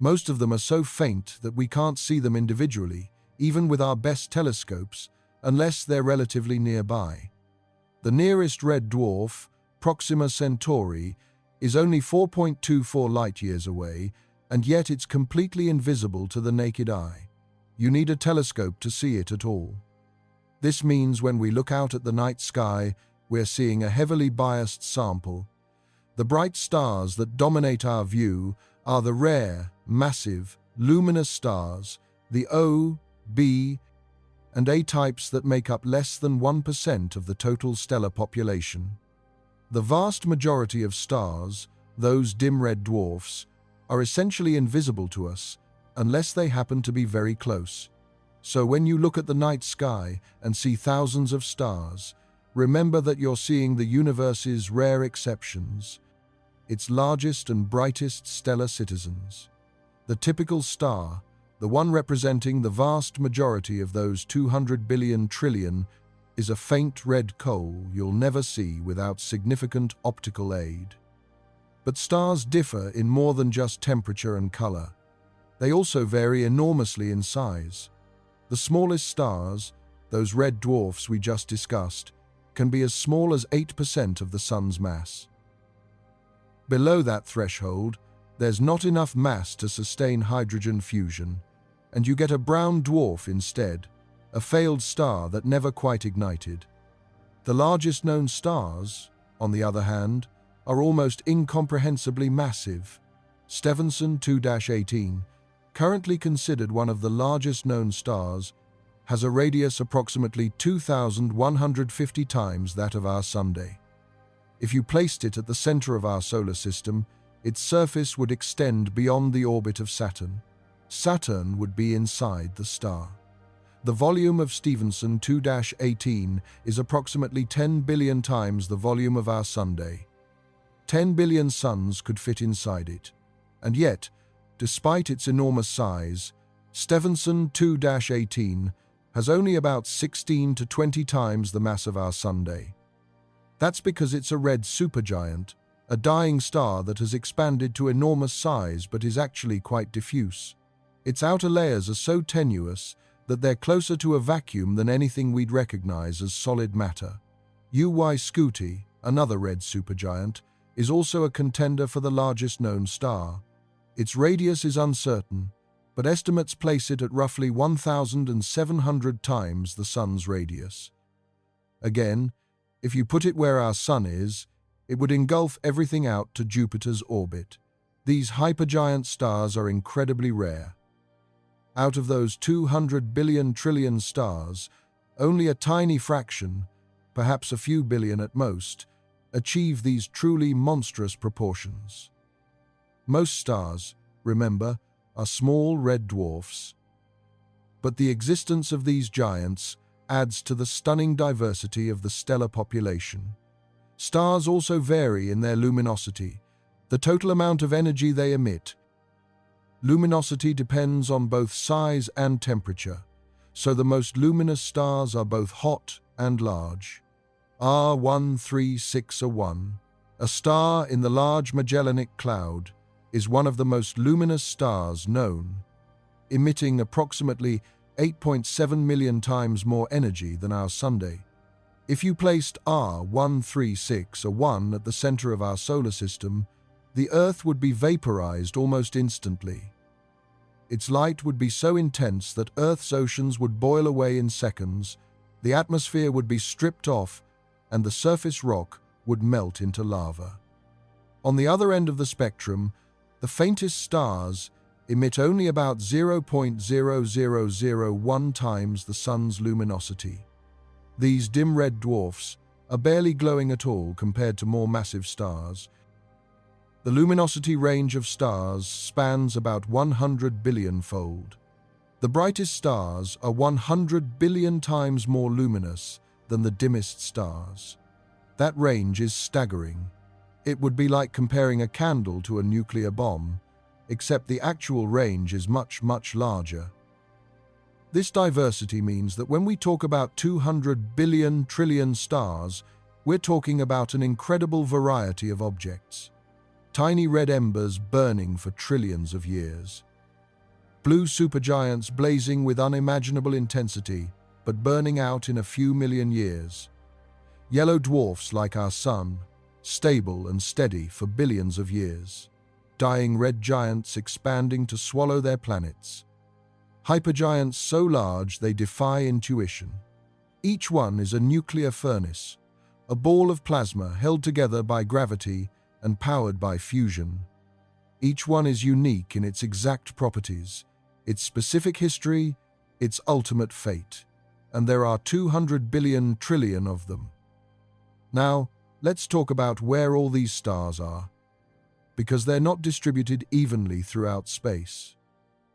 Most of them are so faint that we can't see them individually, even with our best telescopes, unless they're relatively nearby. The nearest red dwarf, Proxima Centauri, is only 4.24 light-years away, and yet it's completely invisible to the naked eye. You need a telescope to see it at all. This means when we look out at the night sky, we're seeing a heavily biased sample. The bright stars that dominate our view are the rare, massive, luminous stars, the O, B, and A types that make up less than 1% of the total stellar population. The vast majority of stars, those dim red dwarfs, are essentially invisible to us unless they happen to be very close. So when you look at the night sky and see thousands of stars, remember that you're seeing the universe's rare exceptions, its largest and brightest stellar citizens. The typical star, the one representing the vast majority of those 200 billion trillion, is a faint red coal you'll never see without significant optical aid. But stars differ in more than just temperature and color. They also vary enormously in size. The smallest stars, those red dwarfs we just discussed, can be as small as 8% of the Sun's mass. Below that threshold, there's not enough mass to sustain hydrogen fusion, and you get a brown dwarf instead, a failed star that never quite ignited. The largest known stars, on the other hand, are almost incomprehensibly massive. Stephenson 2-18, currently considered one of the largest known stars, has a radius approximately 2,150 times that of our Sunday. If you placed it at the center of our solar system, its surface would extend beyond the orbit of Saturn. Saturn would be inside the star. The volume of Stephenson 2-18 is approximately 10 billion times the volume of our Sunday. 10 billion suns could fit inside it. And yet, despite its enormous size, Stephenson 2-18 has only about 16 to 20 times the mass of our Sunday. That's because it's a red supergiant, a dying star that has expanded to enormous size but is actually quite diffuse. Its outer layers are so tenuous that they're closer to a vacuum than anything we'd recognize as solid matter. UY Scuti, another red supergiant, is also a contender for the largest known star. Its radius is uncertain, but estimates place it at roughly 1,700 times the Sun's radius. Again, if you put it where our Sun is, it would engulf everything out to Jupiter's orbit. These hypergiant stars are incredibly rare. Out of those 200 billion trillion stars, only a tiny fraction, perhaps a few billion at most, achieve these truly monstrous proportions. Most stars, remember, are small red dwarfs. But the existence of these giants adds to the stunning diversity of the stellar population. Stars also vary in their luminosity, the total amount of energy they emit. Luminosity depends on both size and temperature, so the most luminous stars are both hot and large. R136A1, a star in the Large Magellanic Cloud, is one of the most luminous stars known, emitting approximately 8.7 million times more energy than our Sunday. If you placed R136A1 at the center of our solar system, the Earth would be vaporized almost instantly. Its light would be so intense that Earth's oceans would boil away in seconds, the atmosphere would be stripped off, and the surface rock would melt into lava. On the other end of the spectrum, the faintest stars emit only about 0.0001 times the Sun's luminosity. These dim red dwarfs are barely glowing at all compared to more massive stars. The luminosity range of stars spans about 100 billion-fold. The brightest stars are 100 billion times more luminous than the dimmest stars. That range is staggering. It would be like comparing a candle to a nuclear bomb, except the actual range is much, much larger. This diversity means that when we talk about 200 billion trillion stars, we're talking about an incredible variety of objects. Tiny red embers burning for trillions of years. blue supergiants blazing with unimaginable intensity, but burning out in a few million years. Yellow dwarfs like our Sun, stable and steady for billions of years. Dying red giants expanding to swallow their planets. Hypergiants so large they defy intuition. Each one is a nuclear furnace, a ball of plasma held together by gravity and powered by fusion. Each one is unique in its exact properties, its specific history, its ultimate fate. And there are 200 billion trillion of them. Now, let's talk about where all these stars are, because they're not distributed evenly throughout space.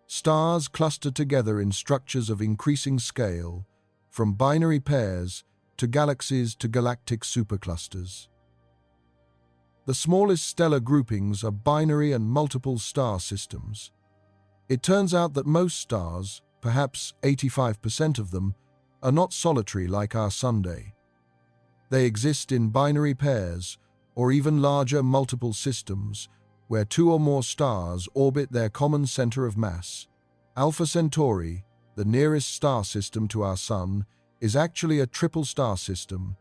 Stars cluster together in structures of increasing scale, from binary pairs to galaxies to galactic superclusters. The smallest stellar groupings are binary and multiple star systems. It turns out that most stars, perhaps 85% of them, are not solitary like our Sunday. They exist in binary pairs, or even larger multiple systems, where two or more stars orbit their common center of mass. Alpha Centauri, the nearest star system to our Sun, is actually a triple star system.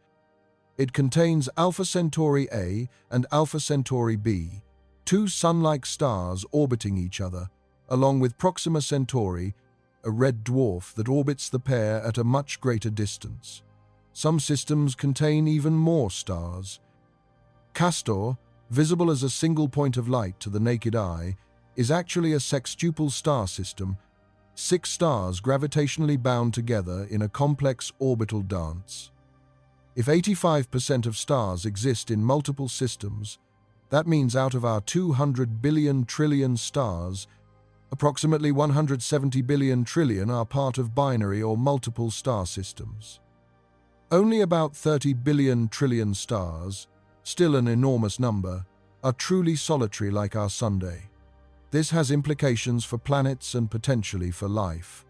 It contains Alpha Centauri A and Alpha Centauri B, two Sun-like stars orbiting each other, along with Proxima Centauri, a red dwarf that orbits the pair at a much greater distance. Some systems contain even more stars. Castor, visible as a single point of light to the naked eye, is actually a sextuple star system, 6 stars gravitationally bound together in a complex orbital dance. If 85% of stars exist in multiple systems, that means out of our 200 billion trillion stars, approximately 170 billion trillion are part of binary or multiple star systems. Only about 30 billion trillion stars, still an enormous number, are truly solitary like our Sunday. This has implications for planets and potentially for life.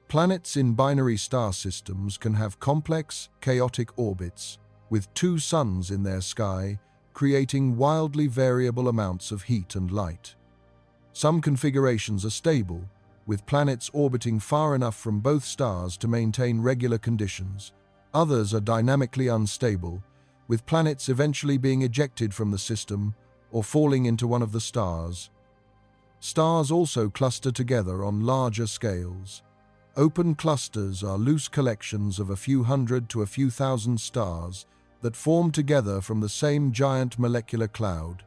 Planets in binary star systems can have complex, chaotic orbits, with 2 suns in their sky, creating wildly variable amounts of heat and light. Some configurations are stable, with planets orbiting far enough from both stars to maintain regular conditions. Others are dynamically unstable, with planets eventually being ejected from the system or falling into one of the stars. Stars also cluster together on larger scales. Open clusters are loose collections of a few hundred to a few thousand stars that form together from the same giant molecular cloud.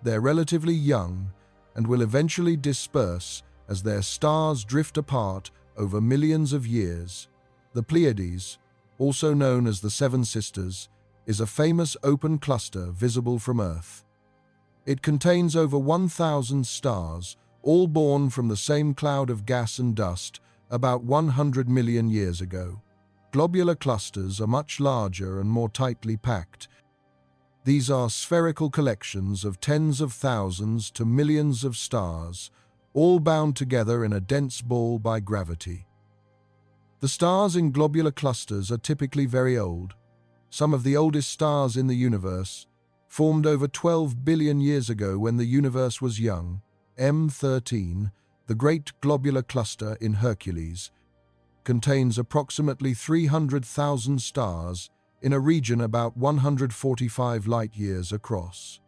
They're relatively young and will eventually disperse as their stars drift apart over millions of years. The Pleiades, also known as the Seven Sisters, is a famous open cluster visible from Earth. It contains over 1,000 stars, all born from the same cloud of gas and dust about 100 million years ago. Globular clusters are much larger and more tightly packed. These are spherical collections of tens of thousands to millions of stars, all bound together in a dense ball by gravity. The stars in globular clusters are typically very old. Some of the oldest stars in the universe formed over 12 billion years ago when the universe was young. M13, the Great Globular Cluster in Hercules, contains approximately 300,000 stars in a region about 145 light-years across.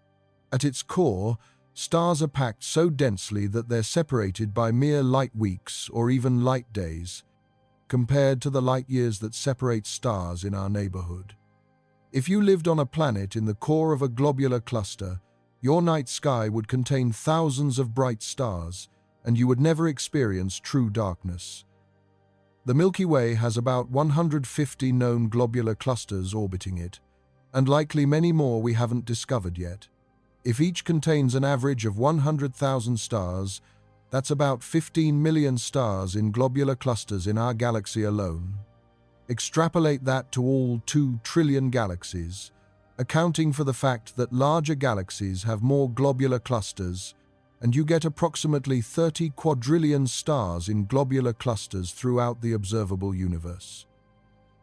At its core, stars are packed so densely that they're separated by mere light weeks or even light days, compared to the light-years that separate stars in our neighborhood. If you lived on a planet in the core of a globular cluster, your night sky would contain thousands of bright stars, and you would never experience true darkness. The Milky Way has about 150 known globular clusters orbiting it, and likely many more we haven't discovered yet. If each contains an average of 100,000 stars, that's about 15 million stars in globular clusters in our galaxy alone. Extrapolate that to all 2 trillion galaxies, accounting for the fact that larger galaxies have more globular clusters, and you get approximately 30 quadrillion stars in globular clusters throughout the observable universe.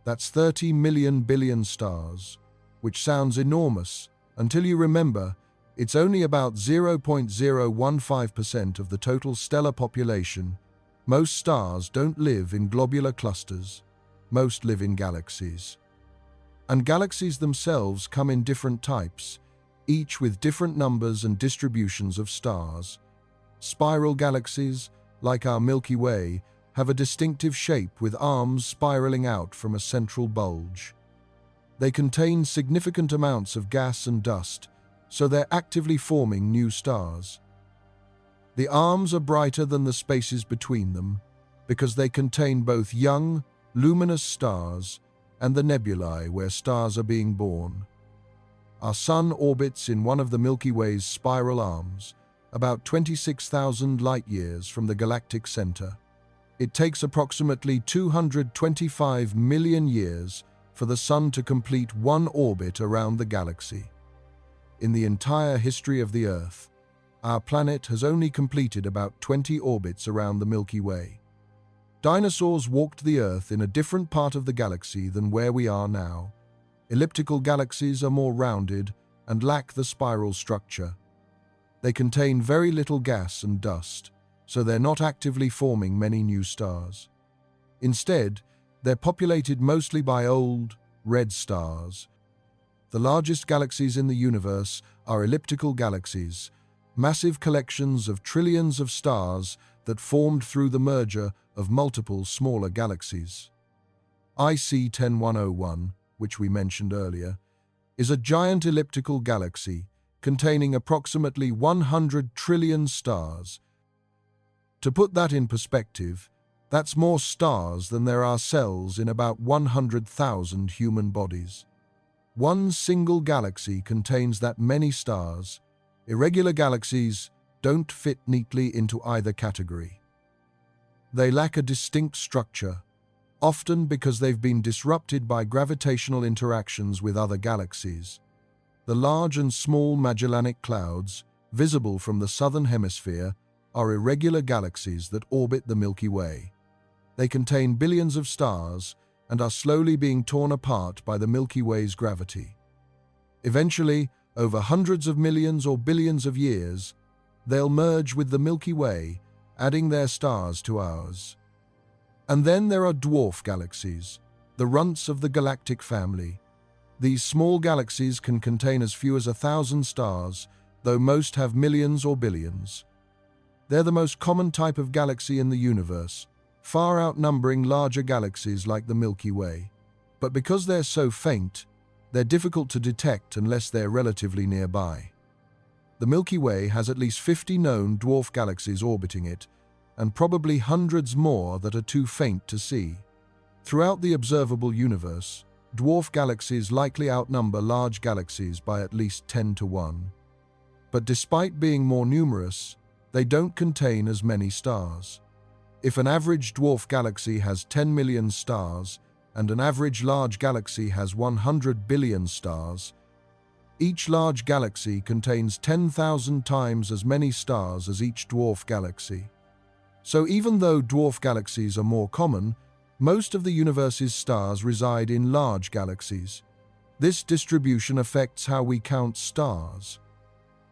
That's 30 million billion stars, which sounds enormous until you remember It's only about 0.015% of the total stellar population. Most stars don't live in globular clusters. Most live in galaxies. And galaxies themselves come in different types, each with different numbers and distributions of stars. Spiral galaxies, like our Milky Way, have a distinctive shape with arms spiraling out from a central bulge. They contain significant amounts of gas and dust, so they're actively forming new stars. The arms are brighter than the spaces between them because they contain both young, luminous stars and the nebulae where stars are being born. Our Sun orbits in one of the Milky Way's spiral arms, about 26,000 light-years from the galactic center. It takes approximately 225 million years for the Sun to complete one orbit around the galaxy. In the entire history of the Earth, our planet has only completed about 20 orbits around the Milky Way. Dinosaurs walked the Earth in a different part of the galaxy than where we are now. Elliptical galaxies are more rounded and lack the spiral structure. They contain very little gas and dust, so they're not actively forming many new stars. Instead, they're populated mostly by old, red stars. The largest galaxies in the universe are elliptical galaxies, massive collections of trillions of stars that formed through the merger of multiple smaller galaxies. IC 10101, which we mentioned earlier, is a giant elliptical galaxy containing approximately 100 trillion stars. To put that in perspective, that's more stars than there are cells in about 100,000 human bodies. One single galaxy contains that many stars. Irregular galaxies don't fit neatly into either category. They lack a distinct structure, often because they've been disrupted by gravitational interactions with other galaxies. The large and small Magellanic Clouds, visible from the southern hemisphere, are irregular galaxies that orbit the Milky Way. They contain billions of stars and are slowly being torn apart by the Milky Way's gravity. Eventually, over hundreds of millions or billions of years, they'll merge with the Milky Way, adding their stars to ours. And then there are dwarf galaxies, the runts of the galactic family. These small galaxies can contain as few as 1,000 stars, though most have millions or billions. They're the most common type of galaxy in the universe, far outnumbering larger galaxies like the Milky Way. But because they're so faint, they're difficult to detect unless they're relatively nearby. The Milky Way has at least 50 known dwarf galaxies orbiting it, and probably hundreds more that are too faint to see. Throughout the observable universe, dwarf galaxies likely outnumber large galaxies by at least 10 to 1. But despite being more numerous, they don't contain as many stars. If an average dwarf galaxy has 10 million stars and an average large galaxy has 100 billion stars, each large galaxy contains 10,000 times as many stars as each dwarf galaxy. So even though dwarf galaxies are more common, most of the universe's stars reside in large galaxies. This distribution affects how we count stars.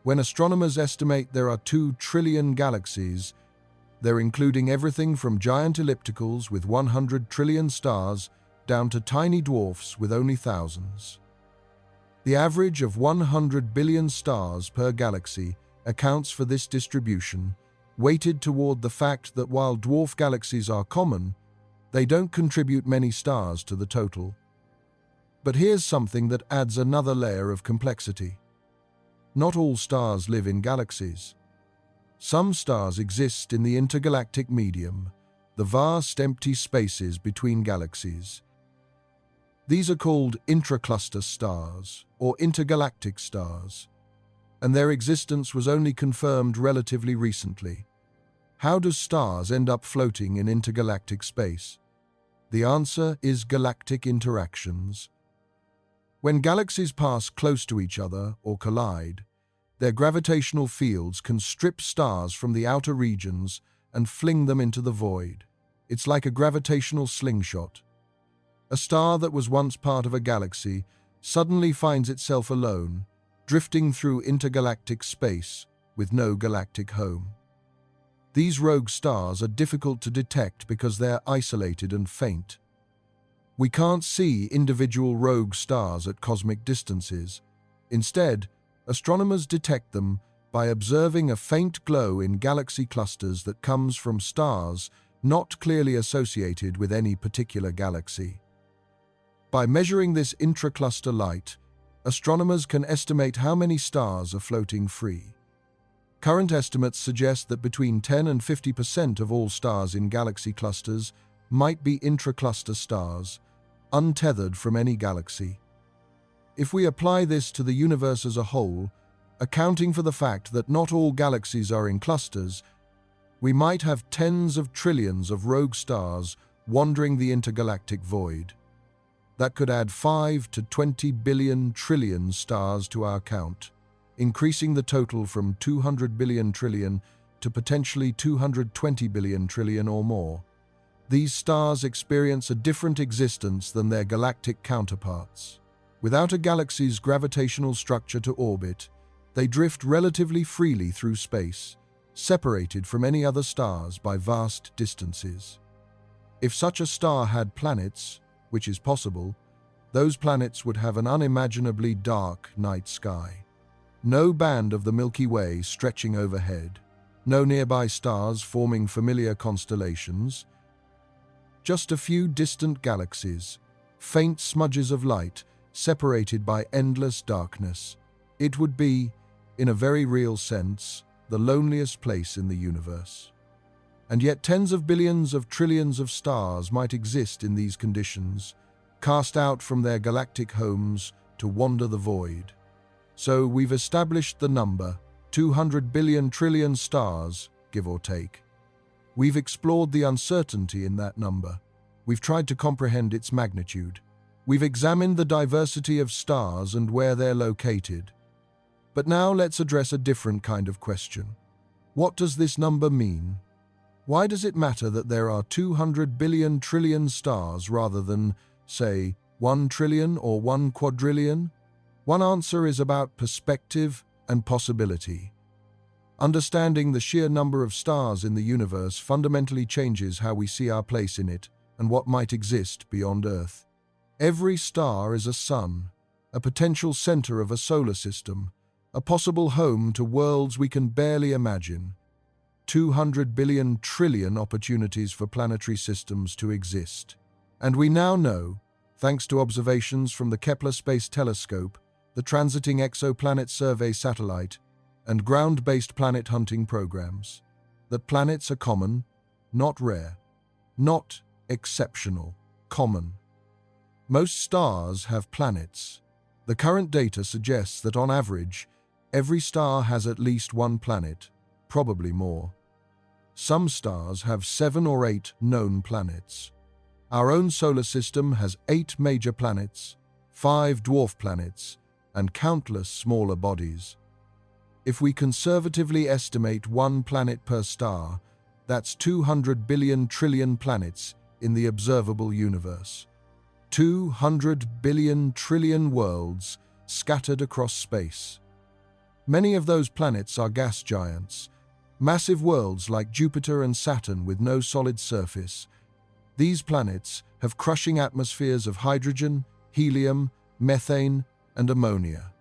When astronomers estimate there are 2 trillion galaxies, they're including everything from giant ellipticals with 100 trillion stars down to tiny dwarfs with only thousands. The average of 100 billion stars per galaxy accounts for this distribution, weighted toward the fact that while dwarf galaxies are common, they don't contribute many stars to the total. But here's something that adds another layer of complexity. Not all stars live in galaxies. Some stars exist in the intergalactic medium, the vast empty spaces between galaxies. These are called intracluster stars or intergalactic stars, and their existence was only confirmed relatively recently. How do stars end up floating in intergalactic space? The answer is galactic interactions. When galaxies pass close to each other or collide, their gravitational fields can strip stars from the outer regions and fling them into the void. It's like a gravitational slingshot. A star that was once part of a galaxy suddenly finds itself alone, drifting through intergalactic space with no galactic home. These rogue stars are difficult to detect because they're isolated and faint. We can't see individual rogue stars at cosmic distances. Instead, astronomers detect them by observing a faint glow in galaxy clusters that comes from stars not clearly associated with any particular galaxy. By measuring this intra-cluster light, astronomers can estimate how many stars are floating free. Current estimates suggest that between 10 and 50% of all stars in galaxy clusters might be intra-cluster stars, untethered from any galaxy. If we apply this to the universe as a whole, accounting for the fact that not all galaxies are in clusters, we might have tens of trillions of rogue stars wandering the intergalactic void. That could add 5 to 20 billion trillion stars to our count, increasing the total from 200 billion trillion to potentially 220 billion trillion or more. These stars experience a different existence than their galactic counterparts. Without a galaxy's gravitational structure to orbit, they drift relatively freely through space, separated from any other stars by vast distances. If such a star had planets, which is possible, those planets would have an unimaginably dark night sky. No band of the Milky Way stretching overhead, no nearby stars forming familiar constellations, just a few distant galaxies, faint smudges of light separated by endless darkness. It would be, in a very real sense, the loneliest place in the universe. And yet tens of billions of trillions of stars might exist in these conditions, cast out from their galactic homes to wander the void. So we've established the number, 200 billion trillion stars, give or take. We've explored the uncertainty in that number. We've tried to comprehend its magnitude. We've examined the diversity of stars and where they're located. But now let's address a different kind of question. What does this number mean? Why does it matter that there are 200 billion trillion stars rather than, say, 1 trillion or 1 quadrillion? One answer is about perspective and possibility. Understanding the sheer number of stars in the universe fundamentally changes how we see our place in it and what might exist beyond Earth. Every star is a sun, a potential center of a solar system, a possible home to worlds we can barely imagine. 200 billion trillion opportunities for planetary systems to exist. And we now know, thanks to observations from the Kepler Space Telescope, the Transiting Exoplanet Survey satellite, and ground-based planet hunting programs, that planets are common, not rare, not exceptional, common. Most stars have planets. The current data suggests that on average, every star has at least one planet, probably more. Some stars have 7 or 8 known planets. Our own solar system has 8 major planets, 5 dwarf planets, and countless smaller bodies. If we conservatively estimate 1 planet per star, that's 200 billion trillion planets in the observable universe. 200 billion trillion worlds scattered across space. Many of those planets are gas giants, massive worlds like Jupiter and Saturn with no solid surface. These planets have crushing atmospheres of hydrogen, helium, methane, and ammonia.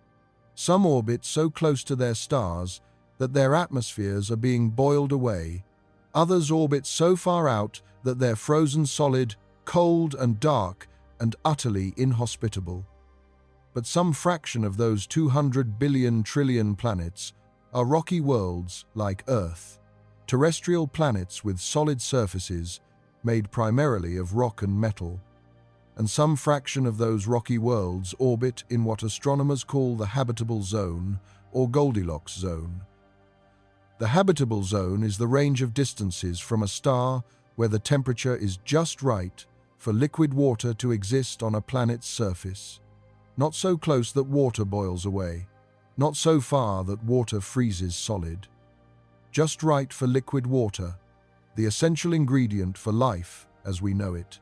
Some orbit so close to their stars that their atmospheres are being boiled away. Others orbit so far out that they're frozen solid, cold and dark, and utterly inhospitable. But some fraction of those 200 billion trillion planets are rocky worlds like Earth, terrestrial planets with solid surfaces made primarily of rock and metal. And some fraction of those rocky worlds orbit in what astronomers call the habitable zone or Goldilocks zone. The habitable zone is the range of distances from a star where the temperature is just right for liquid water to exist on a planet's surface. Not so close that water boils away, not so far that water freezes solid. Just right for liquid water, the essential ingredient for life as we know it.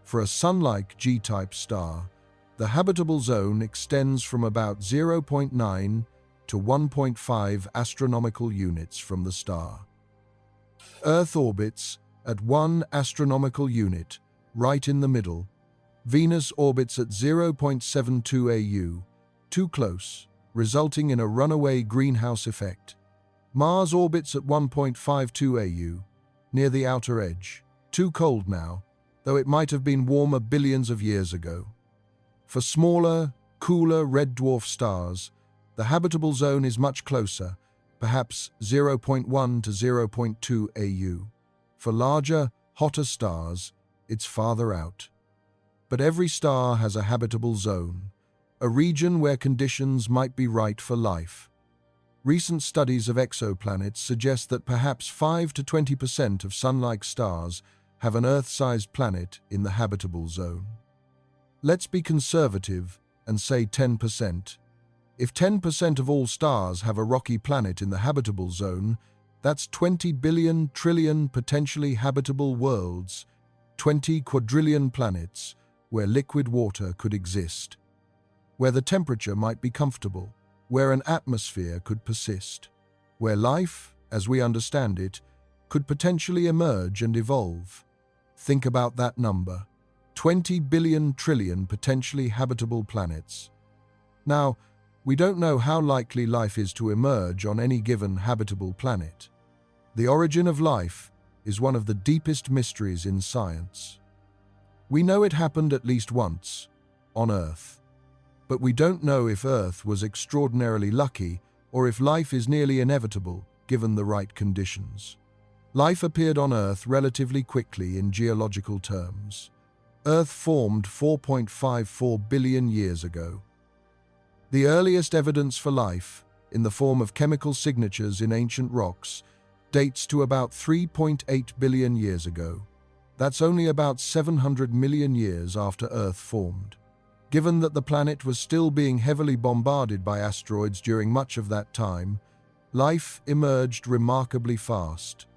For a Sun-like G-type star, the The habitable zone extends from about 0.9 to 1.5 astronomical units from the star. Earth orbits at 1 astronomical unit, right in the middle. Venus orbits at 0.72 AU, too close, resulting in a runaway greenhouse effect. Mars orbits at 1.52 AU, near the outer edge, too cold now, though it might have been warmer billions of years ago. For smaller, cooler red dwarf stars, the habitable zone is much closer, perhaps 0.1 to 0.2 AU. For larger, hotter stars, it's farther out. But every star has a habitable zone, a region where conditions might be right for life. Recent studies of exoplanets suggest that perhaps 5 to 20% of Sun-like stars have an Earth-sized planet in the habitable zone. Let's be conservative and say 10%. If 10% of all stars have a rocky planet in the habitable zone, that's 20 billion trillion potentially habitable worlds, 20 quadrillion planets where liquid water could exist, where the temperature might be comfortable, where an atmosphere could persist, where life, as we understand it, could potentially emerge and evolve. Think about that number, 20 billion trillion potentially habitable planets. Now, we don't know how likely life is to emerge on any given habitable planet. The origin of life is one of the deepest mysteries in science. We know it happened at least once, on Earth. But we don't know if Earth was extraordinarily lucky or if life is nearly inevitable given the right conditions. Life appeared on Earth relatively quickly in geological terms. Earth formed 4.54 billion years ago. The earliest evidence for life, in the form of chemical signatures in ancient rocks, dates to about 3.8 billion years ago. That's only about 700 million years after Earth formed. Given that the planet was still being heavily bombarded by asteroids during much of that time, life emerged remarkably fast.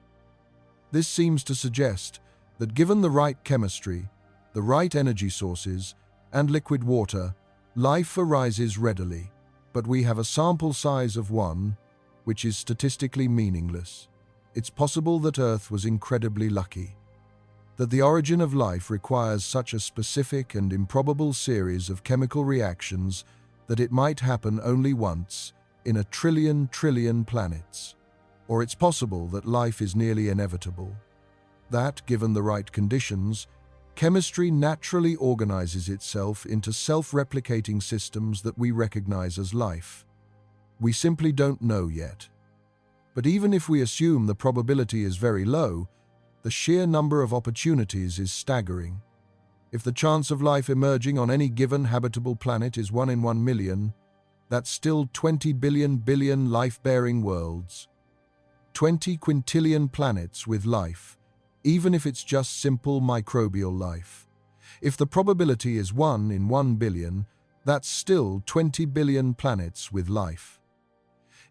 This seems to suggest that given the right chemistry, the right energy sources, and liquid water, life arises readily, but we have a sample size of 1, which is statistically meaningless. It's possible that Earth was incredibly lucky, that the origin of life requires such a specific and improbable series of chemical reactions that it might happen only once in a trillion planets. Or it's possible that life is nearly inevitable, that, given the right conditions, chemistry naturally organizes itself into self-replicating systems that we recognize as life. We simply don't know yet. But even if we assume the probability is very low, the sheer number of opportunities is staggering. If the chance of life emerging on any given habitable planet is 1 in 1 million, that's still 20 billion life-bearing worlds. 20 quintillion planets with life, even if it's just simple microbial life. If the probability is 1 in 1 billion, that's still 20 billion planets with life.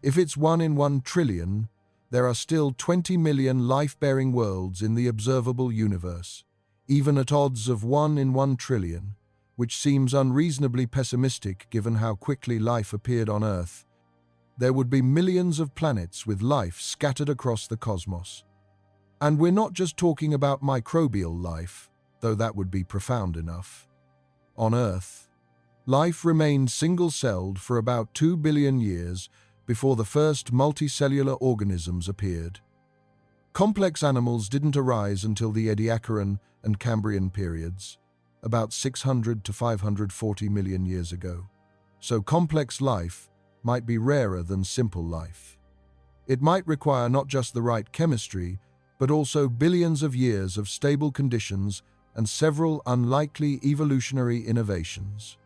If it's 1 in 1 trillion, there are still 20 million life-bearing worlds in the observable universe, even at odds of 1 in 1 trillion, which seems unreasonably pessimistic given how quickly life appeared on Earth. There would be millions of planets with life scattered across the cosmos. And we're not just talking about microbial life, though that would be profound enough. On Earth, life remained single-celled for about 2 billion years before the first multicellular organisms appeared. Complex animals didn't arise until the Ediacaran and Cambrian periods, about 600 to 540 million years ago. So complex life might be rarer than simple life. It might require not just the right chemistry, but also billions of years of stable conditions and several unlikely evolutionary innovations.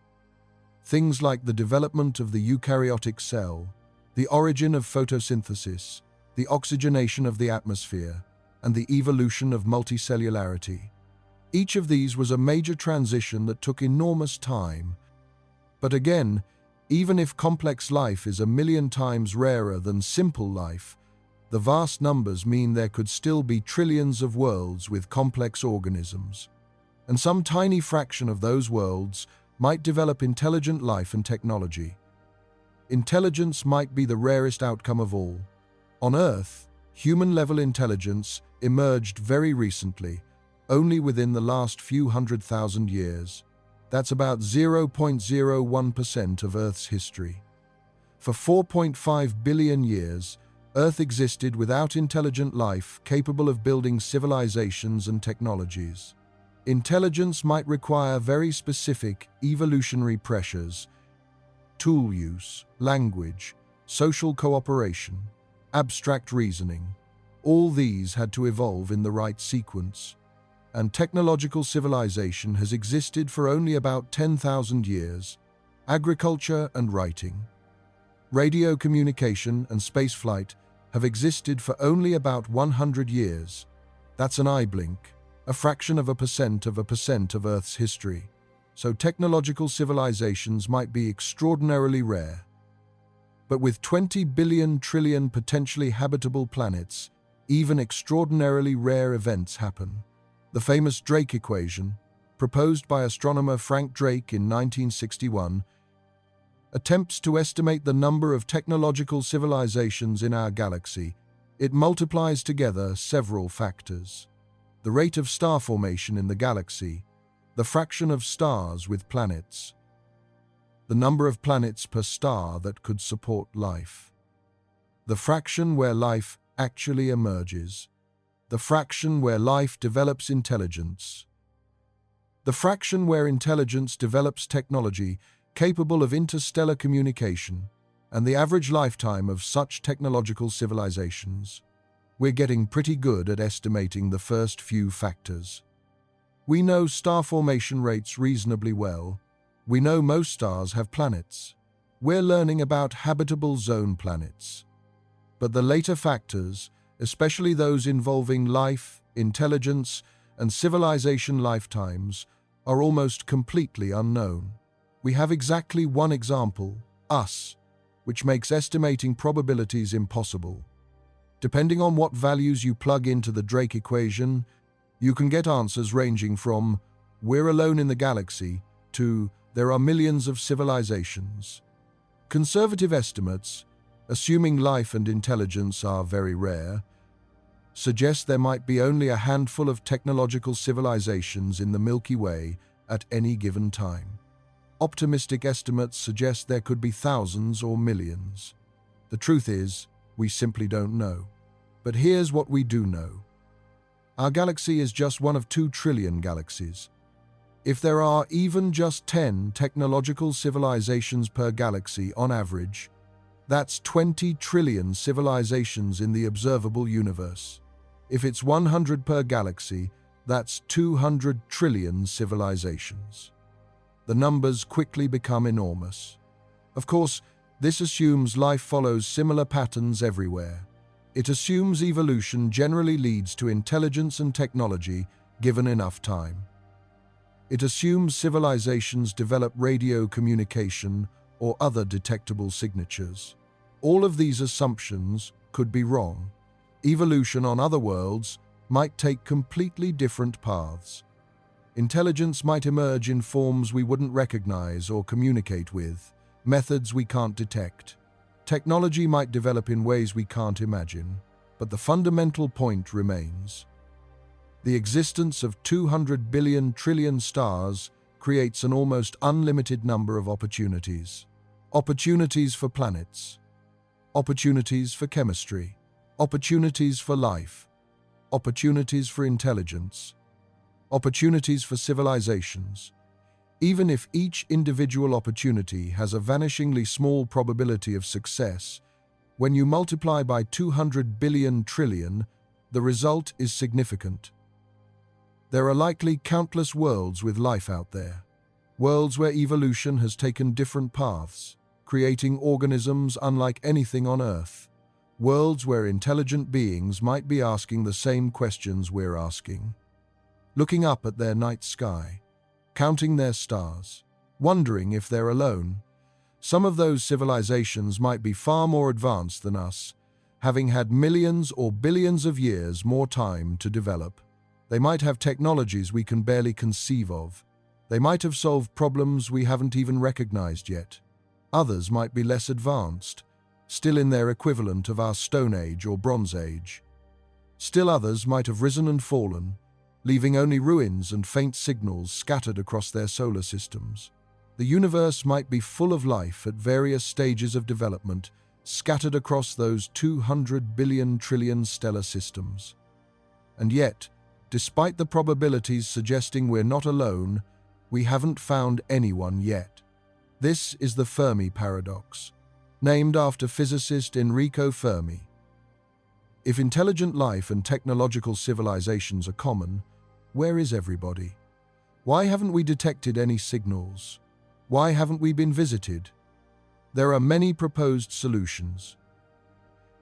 Things like the development of the eukaryotic cell, the origin of photosynthesis, the oxygenation of the atmosphere, and the evolution of multicellularity. Each of these was a major transition that took enormous time. But again, even if complex life is 1,000,000 times rarer than simple life, the vast numbers mean there could still be trillions of worlds with complex organisms. And some tiny fraction of those worlds might develop intelligent life and technology. Intelligence might be the rarest outcome of all. On Earth, human-level intelligence emerged very recently, only within the last few 100,000 years. That's about 0.01% of Earth's history. For 4.5 billion years, Earth existed without intelligent life capable of building civilizations and technologies. Intelligence might require very specific evolutionary pressures: tool use, language, social cooperation, abstract reasoning. All these had to evolve in the right sequence. And technological civilization has existed for only about 10,000 years. Agriculture and writing, radio communication and spaceflight have existed for only about 100 years. That's an eye blink, a fraction of a percent of Earth's history. So technological civilizations might be extraordinarily rare. But with 20 billion trillion potentially habitable planets, even extraordinarily rare events happen. The famous Drake equation, proposed by astronomer Frank Drake in 1961, attempts to estimate the number of technological civilizations in our galaxy. It multiplies together several factors: the rate of star formation in the galaxy, the fraction of stars with planets, the number of planets per star that could support life, the fraction where life actually emerges, the fraction where life develops intelligence, the fraction where intelligence develops technology capable of interstellar communication, and the average lifetime of such technological civilizations. We're getting pretty good at estimating the first few factors. We know star formation rates reasonably well. We know most stars have planets. We're learning about habitable zone planets. But the later factors, especially those involving life, intelligence, and civilization lifetimes, are almost completely unknown. We have exactly one example, us, which makes estimating probabilities impossible. Depending on what values you plug into the Drake equation, you can get answers ranging from "we're alone in the galaxy" to "there are millions of civilizations." Conservative estimates, assuming life and intelligence are very rare, suggest there might be only a handful of technological civilizations in the Milky Way at any given time. Optimistic estimates suggest there could be thousands or millions. The truth is, we simply don't know. But here's what we do know. Our galaxy is just one of 2 trillion galaxies. If there are even just 10 technological civilizations per galaxy on average, that's 20 trillion civilizations in the observable universe. If it's 100 per galaxy, that's 200 trillion civilizations. The numbers quickly become enormous. Of course, this assumes life follows similar patterns everywhere. It assumes evolution generally leads to intelligence and technology given enough time. It assumes civilizations develop radio communication or other detectable signatures. All of these assumptions could be wrong. Evolution on other worlds might take completely different paths. Intelligence might emerge in forms we wouldn't recognize or communicate with, methods we can't detect. Technology might develop in ways we can't imagine, but the fundamental point remains. The existence of 200 billion trillion stars creates an almost unlimited number of opportunities. Opportunities for planets, opportunities for chemistry, opportunities for life, opportunities for intelligence, opportunities for civilizations. Even if each individual opportunity has a vanishingly small probability of success, when you multiply by 200 billion trillion, the result is significant. There are likely countless worlds with life out there, worlds where evolution has taken different paths, creating organisms unlike anything on Earth, worlds where intelligent beings might be asking the same questions we're asking, looking up at their night sky, counting their stars, wondering if they're alone. Some of those civilizations might be far more advanced than us, having had millions or billions of years more time to develop. They might have technologies we can barely conceive of. They might have solved problems we haven't even recognized yet. Others might be less advanced, still in their equivalent of our Stone Age or Bronze Age. Still others might have risen and fallen, leaving only ruins and faint signals scattered across their solar systems. The universe might be full of life at various stages of development, scattered across those 200 billion trillion stellar systems. And yet, despite the probabilities suggesting we're not alone, we haven't found anyone yet. This is the Fermi paradox, named after physicist Enrico Fermi. If intelligent life and technological civilizations are common, where is everybody? Why haven't we detected any signals? Why haven't we been visited? There are many proposed solutions.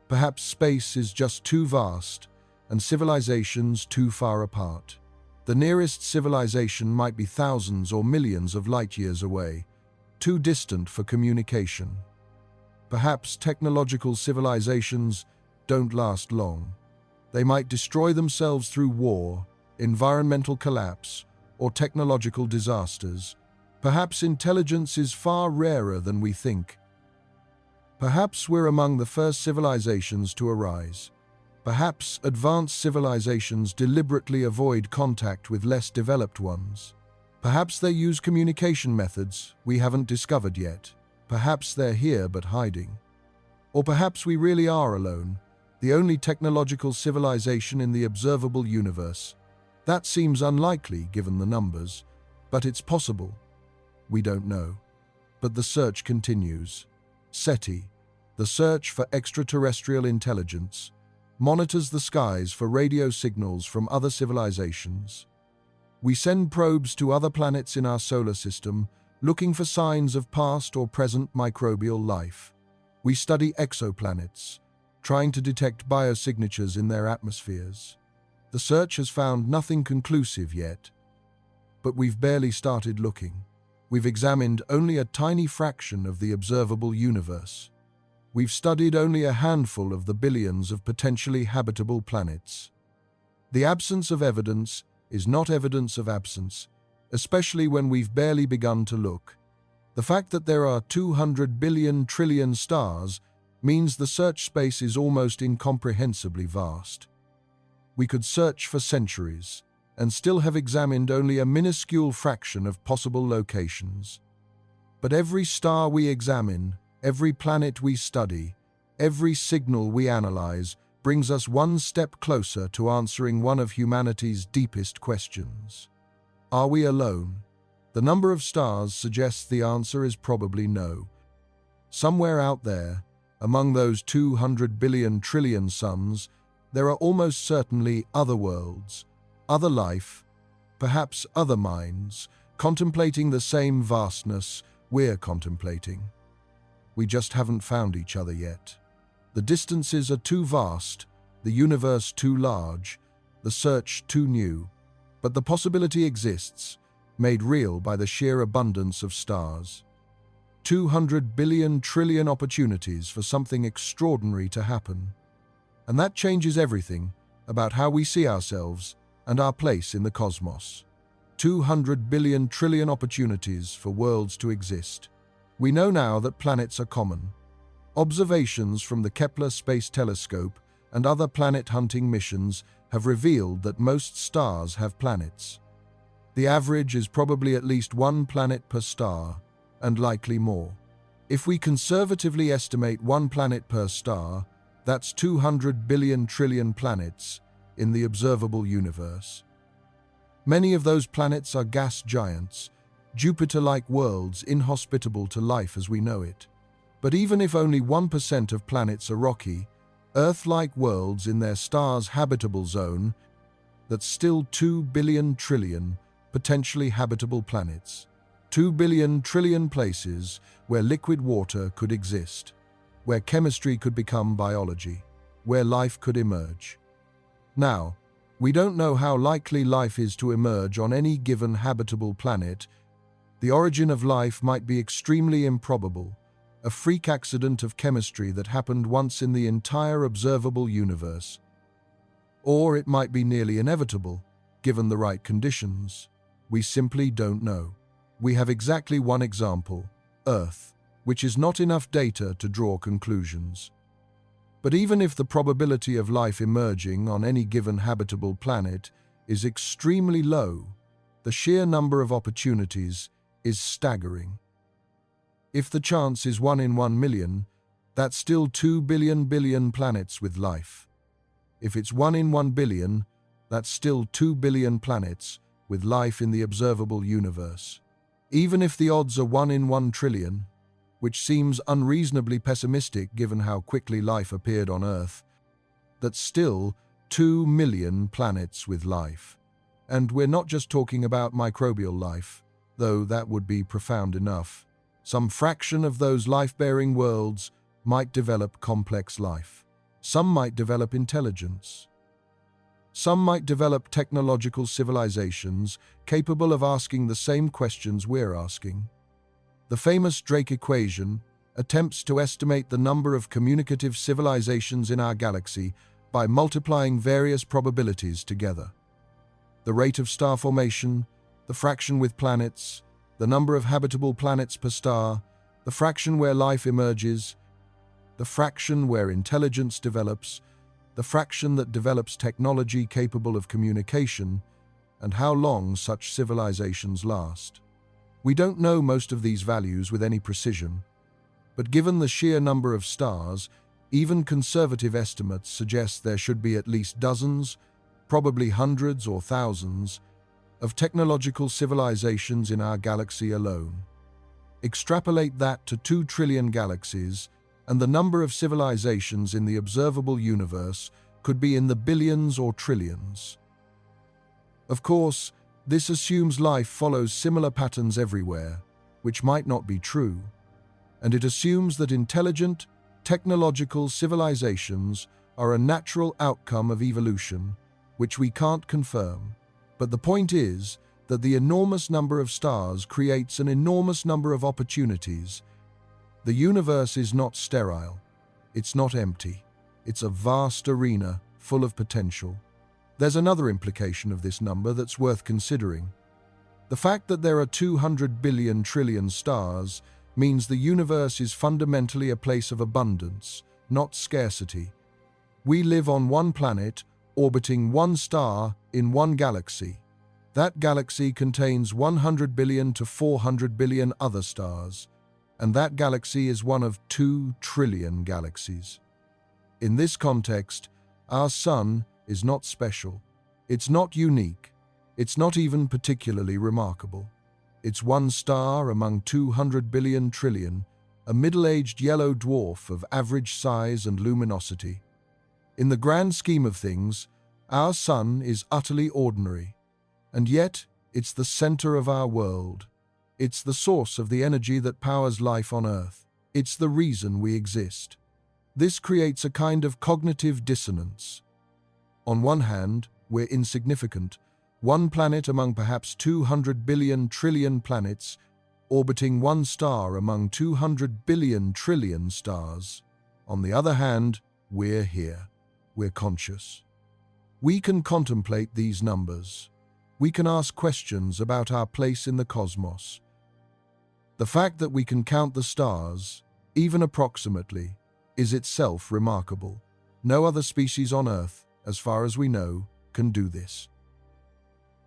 Perhaps space is just too vast and civilizations too far apart. The nearest civilization might be thousands or millions of light years away, too distant for communication. Perhaps technological civilizations don't last long. They might destroy themselves through war, environmental collapse, or technological disasters. Perhaps intelligence is far rarer than we think. Perhaps we're among the first civilizations to arise. Perhaps advanced civilizations deliberately avoid contact with less developed ones. Perhaps they use communication methods we haven't discovered yet. Perhaps they're here but hiding. Or perhaps we really are alone, the only technological civilization in the observable universe. That seems unlikely given the numbers, but it's possible. We don't know. But the search continues. SETI, the search for extraterrestrial intelligence, monitors the skies for radio signals from other civilizations. We send probes to other planets in our solar system, looking for signs of past or present microbial life. We study exoplanets, trying to detect biosignatures in their atmospheres. The search has found nothing conclusive yet, but we've barely started looking. We've examined only a tiny fraction of the observable universe. We've studied only a handful of the billions of potentially habitable planets. The absence of evidence is not evidence of absence, especially when we've barely begun to look. The fact that there are 200 billion trillion stars means the search space is almost incomprehensibly vast. We could search for centuries and still have examined only a minuscule fraction of possible locations. But every star we examine, every planet we study, every signal we analyze brings us one step closer to answering one of humanity's deepest questions. Are we alone? The number of stars suggests the answer is probably no. Somewhere out there, among those 200 billion trillion suns, there are almost certainly other worlds, other life, perhaps other minds, contemplating the same vastness we're contemplating. We just haven't found each other yet. The distances are too vast, the universe too large, the search too new, but the possibility exists, made real by the sheer abundance of stars. 200 billion trillion opportunities for something extraordinary to happen. And that changes everything about how we see ourselves and our place in the cosmos. 200 billion trillion opportunities for worlds to exist. We know now that planets are common. Observations from the Kepler Space Telescope and other planet-hunting missions have revealed that most stars have planets. The average is probably at least one planet per star, and likely more. If we conservatively estimate one planet per star, that's 200 billion trillion planets in the observable universe. Many of those planets are gas giants, Jupiter-like worlds inhospitable to life as we know it. But even if only 1% of planets are rocky, Earth-like worlds in their star's habitable zone, that's still 2 billion trillion potentially habitable planets. 2 billion trillion places where liquid water could exist, where chemistry could become biology, where life could emerge. Now, we don't know how likely life is to emerge on any given habitable planet. The origin of life might be extremely improbable, a freak accident of chemistry that happened once in the entire observable universe. Or it might be nearly inevitable, given the right conditions. We simply don't know. we have exactly one example, Earth, which is not enough data to draw conclusions. But even if the probability of life emerging on any given habitable planet is extremely low, the sheer number of opportunities is staggering. If the chance is 1 in 1 million, that's still 2 billion planets with life. If it's 1 in 1 billion, that's still 2 billion planets with life in the observable universe. Even if the odds are 1 in 1 trillion, which seems unreasonably pessimistic given how quickly life appeared on Earth, that's still 2 million planets with life. And we're not just talking about microbial life, though that would be profound enough. Some fraction of those life-bearing worlds might develop complex life. Some might develop intelligence. Some might develop technological civilizations capable of asking the same questions we're asking. The famous Drake equation attempts to estimate the number of communicative civilizations in our galaxy by multiplying various probabilities together. The rate of star formation, the fraction with planets, the number of habitable planets per star, the fraction where life emerges, the fraction where intelligence develops, the fraction that develops technology capable of communication, and how long such civilizations last. We don't know most of these values with any precision, but given the sheer number of stars, even conservative estimates suggest there should be at least dozens, probably hundreds or thousands, of technological civilizations in our galaxy alone. Extrapolate that to 2 trillion galaxies, and the number of civilizations in the observable universe could be in the billions or trillions. Of course, this assumes life follows similar patterns everywhere, which might not be true, and it assumes that intelligent, technological civilizations are a natural outcome of evolution, which we can't confirm. But the point is that the enormous number of stars creates an enormous number of opportunities. The universe is not sterile. It's not empty. It's a vast arena full of potential. There's another implication of this number that's worth considering. The fact that there are 200 billion trillion stars means the universe is fundamentally a place of abundance, not scarcity. We live on one planet, orbiting one star in one galaxy. That galaxy contains 100 billion to 400 billion other stars, and that galaxy is one of 2 trillion galaxies. In this context, our Sun is not special. It's not unique. It's not even particularly remarkable. It's one star among 200 billion trillion, a middle-aged yellow dwarf of average size and luminosity. In the grand scheme of things, our Sun is utterly ordinary, and yet it's the center of our world. It's the source of the energy that powers life on Earth. It's the reason we exist. This creates a kind of cognitive dissonance. On one hand, we're insignificant, one planet among perhaps 200 billion trillion planets, orbiting one star among 200 billion trillion stars. On the other hand, we're here. We're conscious. We can contemplate these numbers. We can ask questions about our place in the cosmos. The fact that we can count the stars, even approximately, is itself remarkable. No other species on Earth, as far as we know, can do this.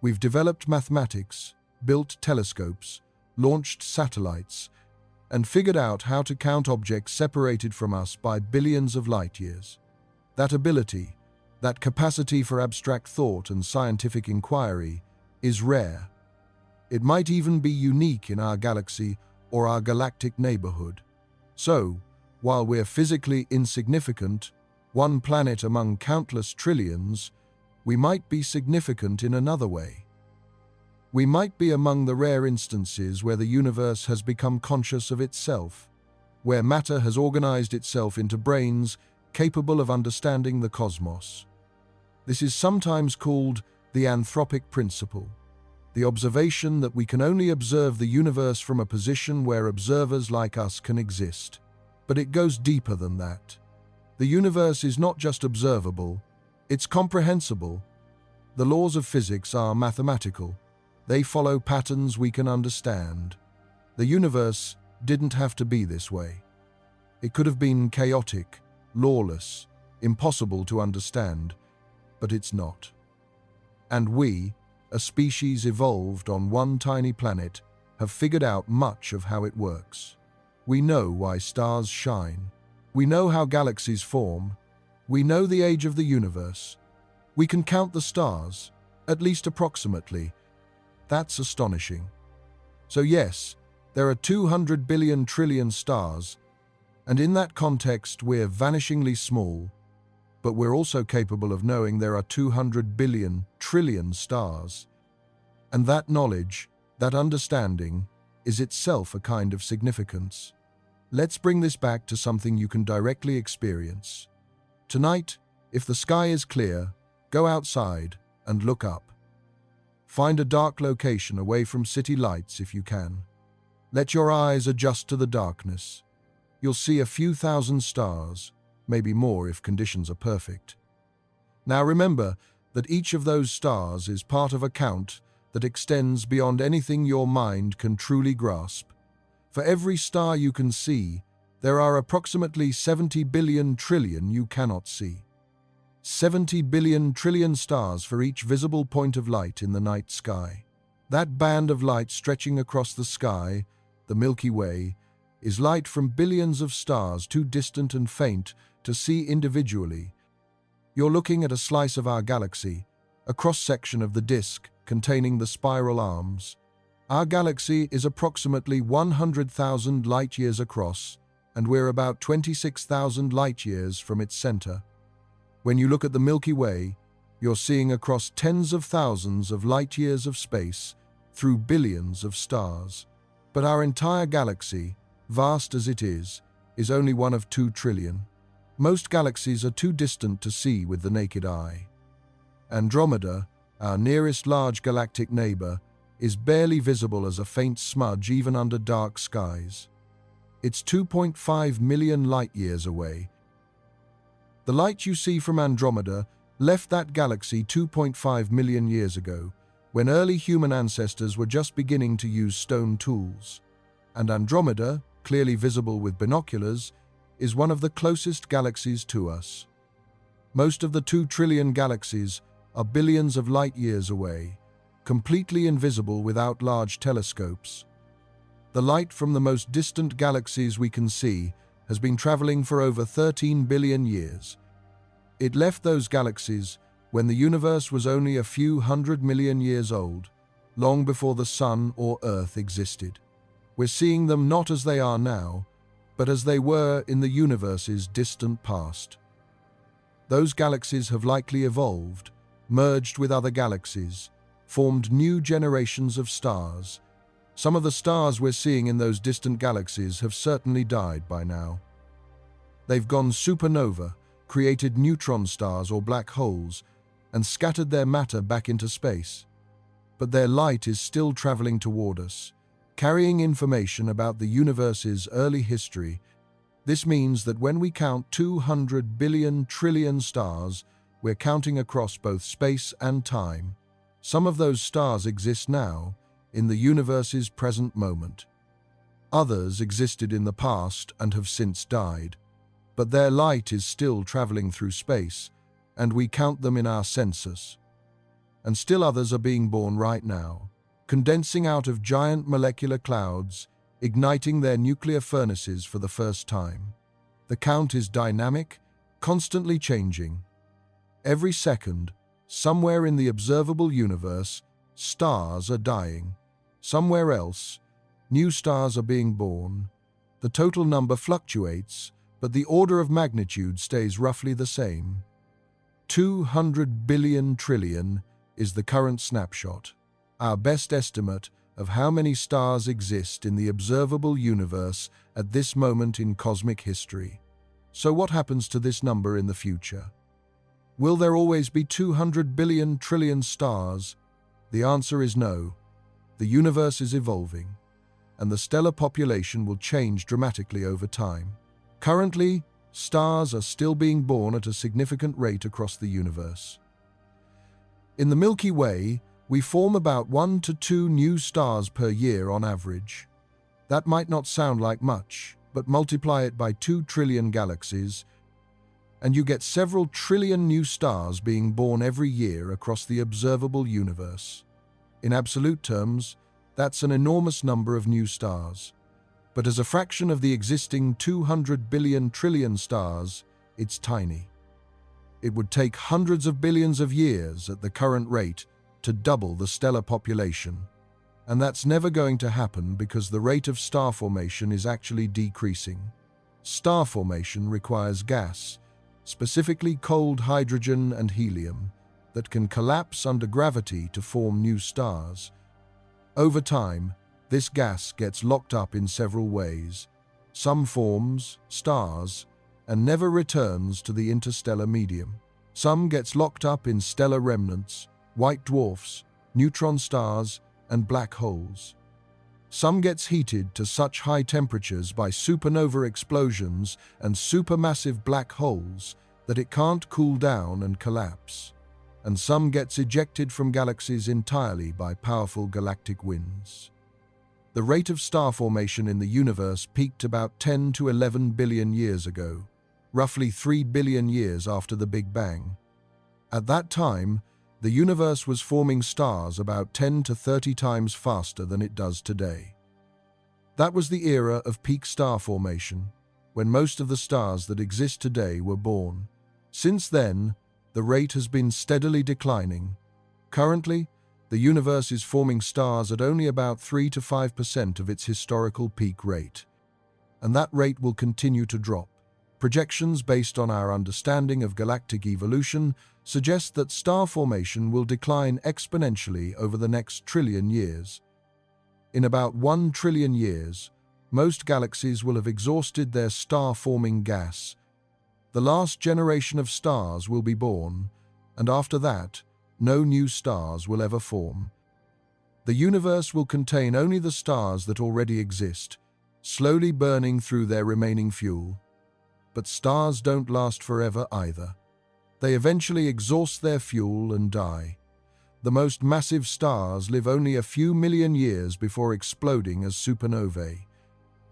We've developed mathematics, built telescopes, launched satellites, and figured out how to count objects separated from us by billions of light years. That ability, that capacity for abstract thought and scientific inquiry, is rare. It might even be unique in our galaxy or our galactic neighborhood. So, while we're physically insignificant, one planet among countless trillions, we might be significant in another way. We might be among the rare instances where the universe has become conscious of itself, where matter has organized itself into brains capable of understanding the cosmos. This is sometimes called the anthropic principle, the observation that we can only observe the universe from a position where observers like us can exist. But it goes deeper than that. The universe is not just observable, it's comprehensible. The laws of physics are mathematical. They follow patterns we can understand. The universe didn't have to be this way. It could have been chaotic, lawless, impossible to understand, but it's not. And we, a species evolved on one tiny planet, have figured out much of how it works. We know why stars shine. We know how galaxies form. We know the age of the universe. We can count the stars, at least approximately. That's astonishing. So yes, there are 200 billion trillion stars, and in that context we're vanishingly small, but we're also capable of knowing there are 200 billion trillion stars. And that knowledge, that understanding, is itself a kind of significance. Let's bring this back to something you can directly experience. Tonight, if the sky is clear, go outside and look up. Find a dark location away from city lights if you can. Let your eyes adjust to the darkness. You'll see a few thousand stars, maybe more if conditions are perfect. Now remember that each of those stars is part of a count that extends beyond anything your mind can truly grasp. For every star you can see, there are approximately 70 billion trillion you cannot see. 70 billion trillion stars for each visible point of light in the night sky. That band of light stretching across the sky, the Milky Way, is light from billions of stars too distant and faint to see individually. You're looking at a slice of our galaxy, a cross-section of the disk containing the spiral arms. Our galaxy is approximately 100,000 light-years across, and we're about 26,000 light-years from its center. When you look at the Milky Way, you're seeing across tens of thousands of light-years of space through billions of stars. But our entire galaxy, vast as it is only one of 2 trillion. Most galaxies are too distant to see with the naked eye. Andromeda, our nearest large galactic neighbor, is barely visible as a faint smudge even under dark skies. It's 2.5 million light-years away. The light you see from Andromeda left that galaxy 2.5 million years ago, when early human ancestors were just beginning to use stone tools. And Andromeda, clearly visible with binoculars, is one of the closest galaxies to us. Most of the 2 trillion galaxies are billions of light-years away, completely invisible without large telescopes. The light from the most distant galaxies we can see has been traveling for over 13 billion years. It left those galaxies when the universe was only a few 100 million years old, long before the Sun or Earth existed. We're seeing them not as they are now, but as they were in the universe's distant past. Those galaxies have likely evolved, merged with other galaxies, formed new generations of stars. Some of the stars we're seeing in those distant galaxies have certainly died by now. They've gone supernova, created neutron stars or black holes, and scattered their matter back into space. But their light is still traveling toward us, carrying information about the universe's early history. This means that when we count 200 billion trillion stars, we're counting across both space and time. Some of those stars exist now, in the universe's present moment. Others existed in the past and have since died, but their light is still traveling through space, and we count them in our census. And still others are being born right now, condensing out of giant molecular clouds, igniting their nuclear furnaces for the first time. The count is dynamic, constantly changing. Every second, somewhere in the observable universe, stars are dying. Somewhere else, new stars are being born. The total number fluctuates, but the order of magnitude stays roughly the same. 200 billion trillion is the current snapshot, our best estimate of how many stars exist in the observable universe at this moment in cosmic history. So what happens to this number in the future? Will there always be 200 billion trillion stars? The answer is no. The universe is evolving, and the stellar population will change dramatically over time. Currently, stars are still being born at a significant rate across the universe. In the Milky Way, We form about 1 to 2 new stars per year on average. That might not sound like much, but multiply it by 2 trillion galaxies, and you get several trillion new stars being born every year across the observable universe. In absolute terms, that's an enormous number of new stars. But as a fraction of the existing 200 billion trillion stars, it's tiny. It would take hundreds of billions of years at the current rate to double the stellar population. And that's never going to happen because the rate of star formation is actually decreasing. Star formation requires gas, specifically cold hydrogen and helium, that can collapse under gravity to form new stars. Over time, this gas gets locked up in several ways. Some forms, stars, and never returns to the interstellar medium. Some gets locked up in stellar remnants, white dwarfs, neutron stars, and black holes. Some gets heated to such high temperatures by supernova explosions and supermassive black holes that it can't cool down and collapse. And some gets ejected from galaxies entirely by powerful galactic winds. The rate of star formation in the universe peaked about 10 to 11 billion years ago, roughly 3 billion years after the Big Bang. At that time, the universe was forming stars about 10 to 30 times faster than it does today. That was the era of peak star formation, when most of the stars that exist today were born. Since then, the rate has been steadily declining. Currently, the universe is forming stars at only about 3 to 5% of its historical peak rate. And that rate will continue to drop. Projections based on our understanding of galactic evolution suggest that star formation will decline exponentially over the next trillion years. In about 1 trillion years, most galaxies will have exhausted their star-forming gas. The last generation of stars will be born, and after that, no new stars will ever form. The universe will contain only the stars that already exist, slowly burning through their remaining fuel. But stars don't last forever either. They eventually exhaust their fuel and die. The most massive stars live only a few million years before exploding as supernovae.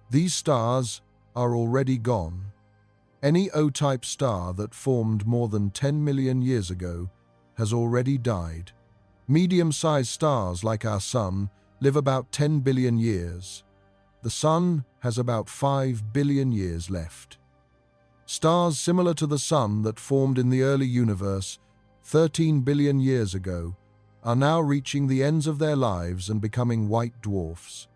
These stars are already gone. Any O-type star that formed more than 10 million years ago has already died. Medium-sized stars like our Sun live about 10 billion years. The Sun has about 5 billion years left. Stars similar to the Sun that formed in the early universe 13 billion years ago are now reaching the ends of their lives and becoming white dwarfs.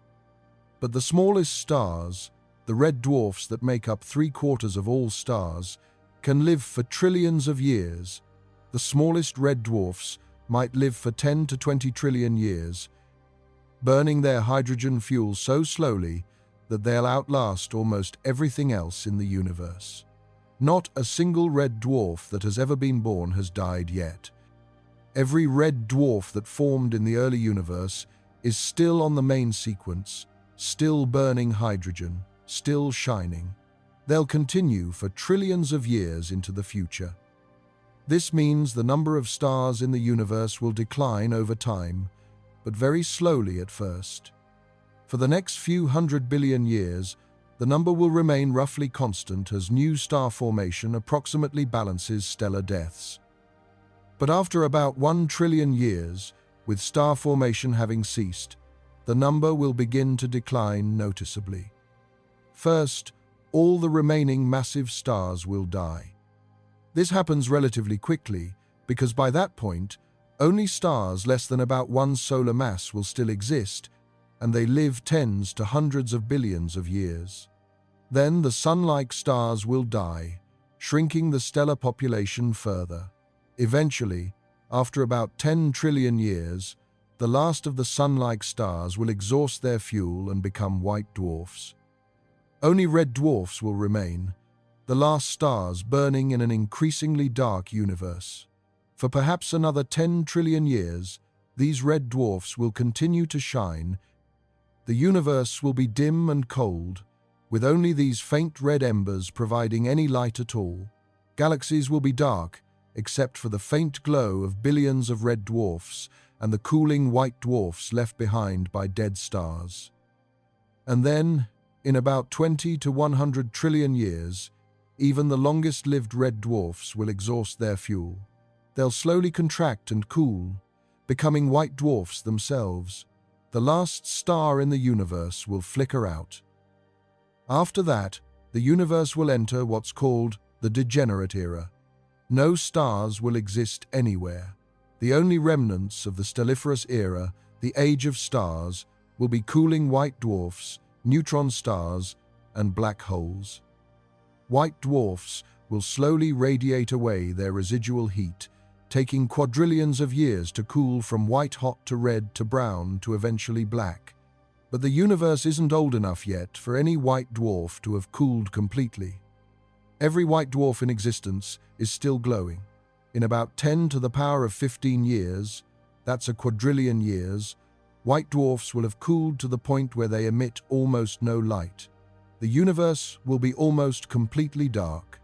But the smallest stars, the red dwarfs that make up 3/4 of all stars, can live for trillions of years. The smallest red dwarfs might live for 10 to 20 trillion years, burning their hydrogen fuel so slowly that they'll outlast almost everything else in the universe. Not a single red dwarf that has ever been born has died yet. Every red dwarf that formed in the early universe is still on the main sequence, still burning hydrogen, still shining. They'll continue for trillions of years into the future. This means the number of stars in the universe will decline over time, but very slowly at first. For the next few 100 billion years, the number will remain roughly constant as new star formation approximately balances stellar deaths. But after about 1 trillion years, with star formation having ceased, the number will begin to decline noticeably. First, all the remaining massive stars will die. This happens relatively quickly because by that point, only stars less than about 1 solar mass will still exist, and they live tens to hundreds of billions of years. Then the Sun-like stars will die, shrinking the stellar population further. Eventually, after about 10 trillion years, the last of the Sun-like stars will exhaust their fuel and become white dwarfs. Only red dwarfs will remain, the last stars burning in an increasingly dark universe. For perhaps another 10 trillion years, these red dwarfs will continue to shine. The universe will be dim and cold, with only these faint red embers providing any light at all. Galaxies will be dark, except for the faint glow of billions of red dwarfs, and the cooling white dwarfs left behind by dead stars. And then, in about 20 to 100 trillion years, even the longest-lived red dwarfs will exhaust their fuel. They'll slowly contract and cool, becoming white dwarfs themselves. The last star in the universe will flicker out. After that, the universe will enter what's called the degenerate era. No stars will exist anywhere. The only remnants of the stelliferous era, the age of stars, will be cooling white dwarfs, neutron stars, and black holes. White dwarfs will slowly radiate away their residual heat, taking quadrillions of years to cool from white-hot to red to brown to eventually black. But the universe isn't old enough yet for any white dwarf to have cooled completely. Every white dwarf in existence is still glowing. In about 10 to the power of 15 years, that's a quadrillion years, white dwarfs will have cooled to the point where they emit almost no light. The universe will be almost completely dark.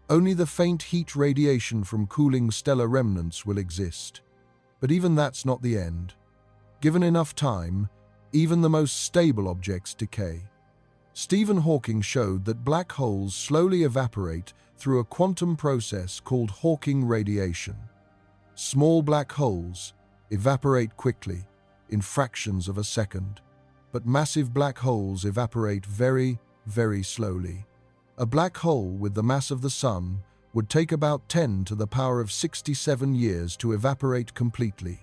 Only the faint heat radiation from cooling stellar remnants will exist. But even that's not the end. Given enough time, even the most stable objects decay. Stephen Hawking showed that black holes slowly evaporate through a quantum process called Hawking radiation. Small black holes evaporate quickly, in fractions of a second, but massive black holes evaporate very, very slowly. A black hole with the mass of the Sun would take about 10 to the power of 67 years to evaporate completely.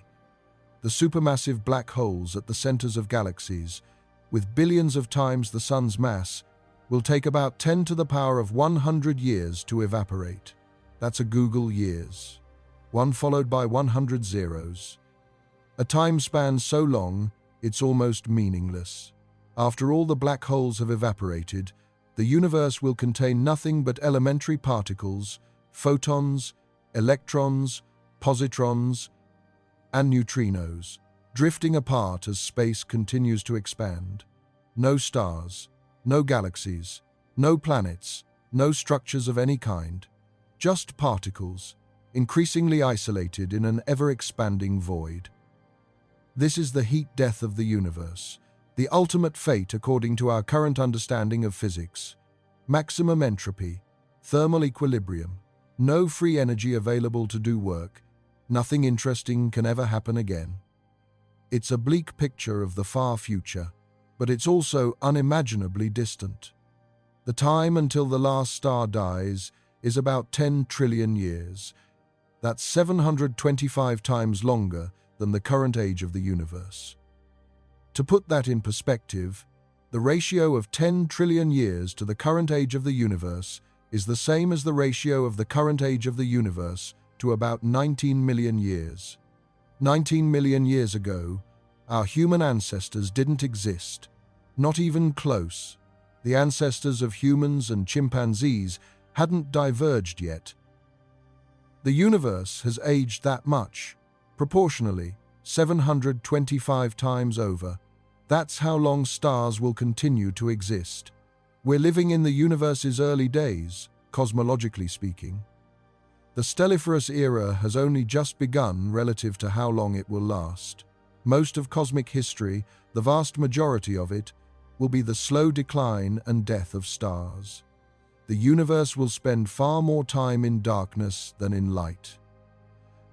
The supermassive black holes at the centers of galaxies, with billions of times the Sun's mass, will take about 10 to the power of 100 years to evaporate. That's a Google years, one followed by 100 zeros. A time span so long, it's almost meaningless. After all the black holes have evaporated, the universe will contain nothing but elementary particles, photons, electrons, positrons, and neutrinos, drifting apart as space continues to expand. No stars, no galaxies, no planets, no structures of any kind, just particles, increasingly isolated in an ever-expanding void. This is the heat death of the universe, the ultimate fate according to our current understanding of physics. Maximum entropy, thermal equilibrium, no free energy available to do work, nothing interesting can ever happen again. It's a bleak picture of the far future, but it's also unimaginably distant. The time until the last star dies is about 10 trillion years. That's 725 times longer than the current age of the universe. To put that in perspective, the ratio of 10 trillion years to the current age of the universe is the same as the ratio of the current age of the universe to about 19 million years. 19 million years ago, our human ancestors didn't exist, not even close. The ancestors of humans and chimpanzees hadn't diverged yet. The universe has aged that much, proportionally, 725 times over. That's how long stars will continue to exist. We're living in the universe's early days, cosmologically speaking. The stelliferous era has only just begun relative to how long it will last. Most of cosmic history, the vast majority of it, will be the slow decline and death of stars. The universe will spend far more time in darkness than in light.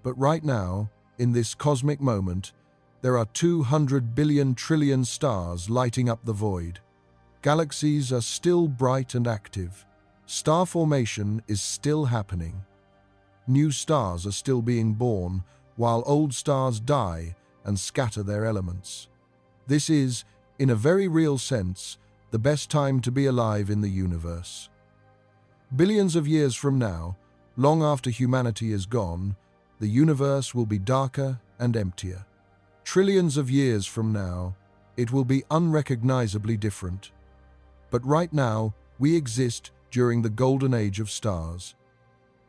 But right now, in this cosmic moment, there are 200 billion trillion stars lighting up the void. Galaxies are still bright and active. Star formation is still happening. New stars are still being born, while old stars die and scatter their elements. This is, in a very real sense, the best time to be alive in the universe. Billions of years from now, long after humanity is gone, the universe will be darker and emptier. Trillions of years from now, it will be unrecognizably different. But right now, we exist during the golden age of stars,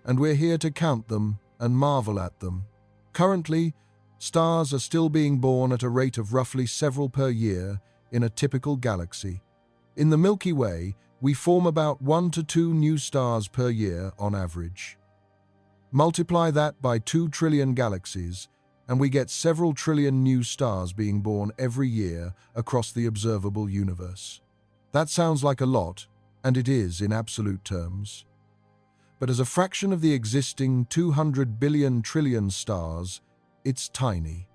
and we're here to count them and marvel at them. Currently, stars are still being born at a rate of roughly several per year in a typical galaxy. In the Milky Way, we form about 1 to 2 new stars per year on average. Multiply that by 2 trillion galaxies, and we get several trillion new stars being born every year across the observable universe. That sounds like a lot, and it is in absolute terms. But as a fraction of the existing 200 billion trillion stars, it's tiny.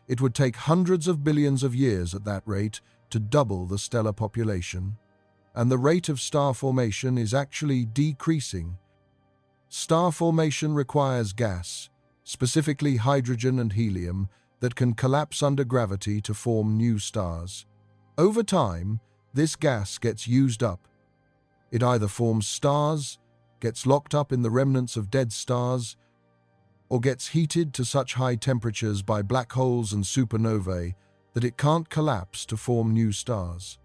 It would take hundreds of billions of years at that rate to double the stellar population. And the rate of star formation is actually decreasing. Star formation requires gas, specifically hydrogen and helium, that can collapse under gravity to form new stars. Over time, this gas gets used up. It either forms stars, gets locked up in the remnants of dead stars, or gets heated to such high temperatures by black holes and supernovae that it can't collapse to form new stars.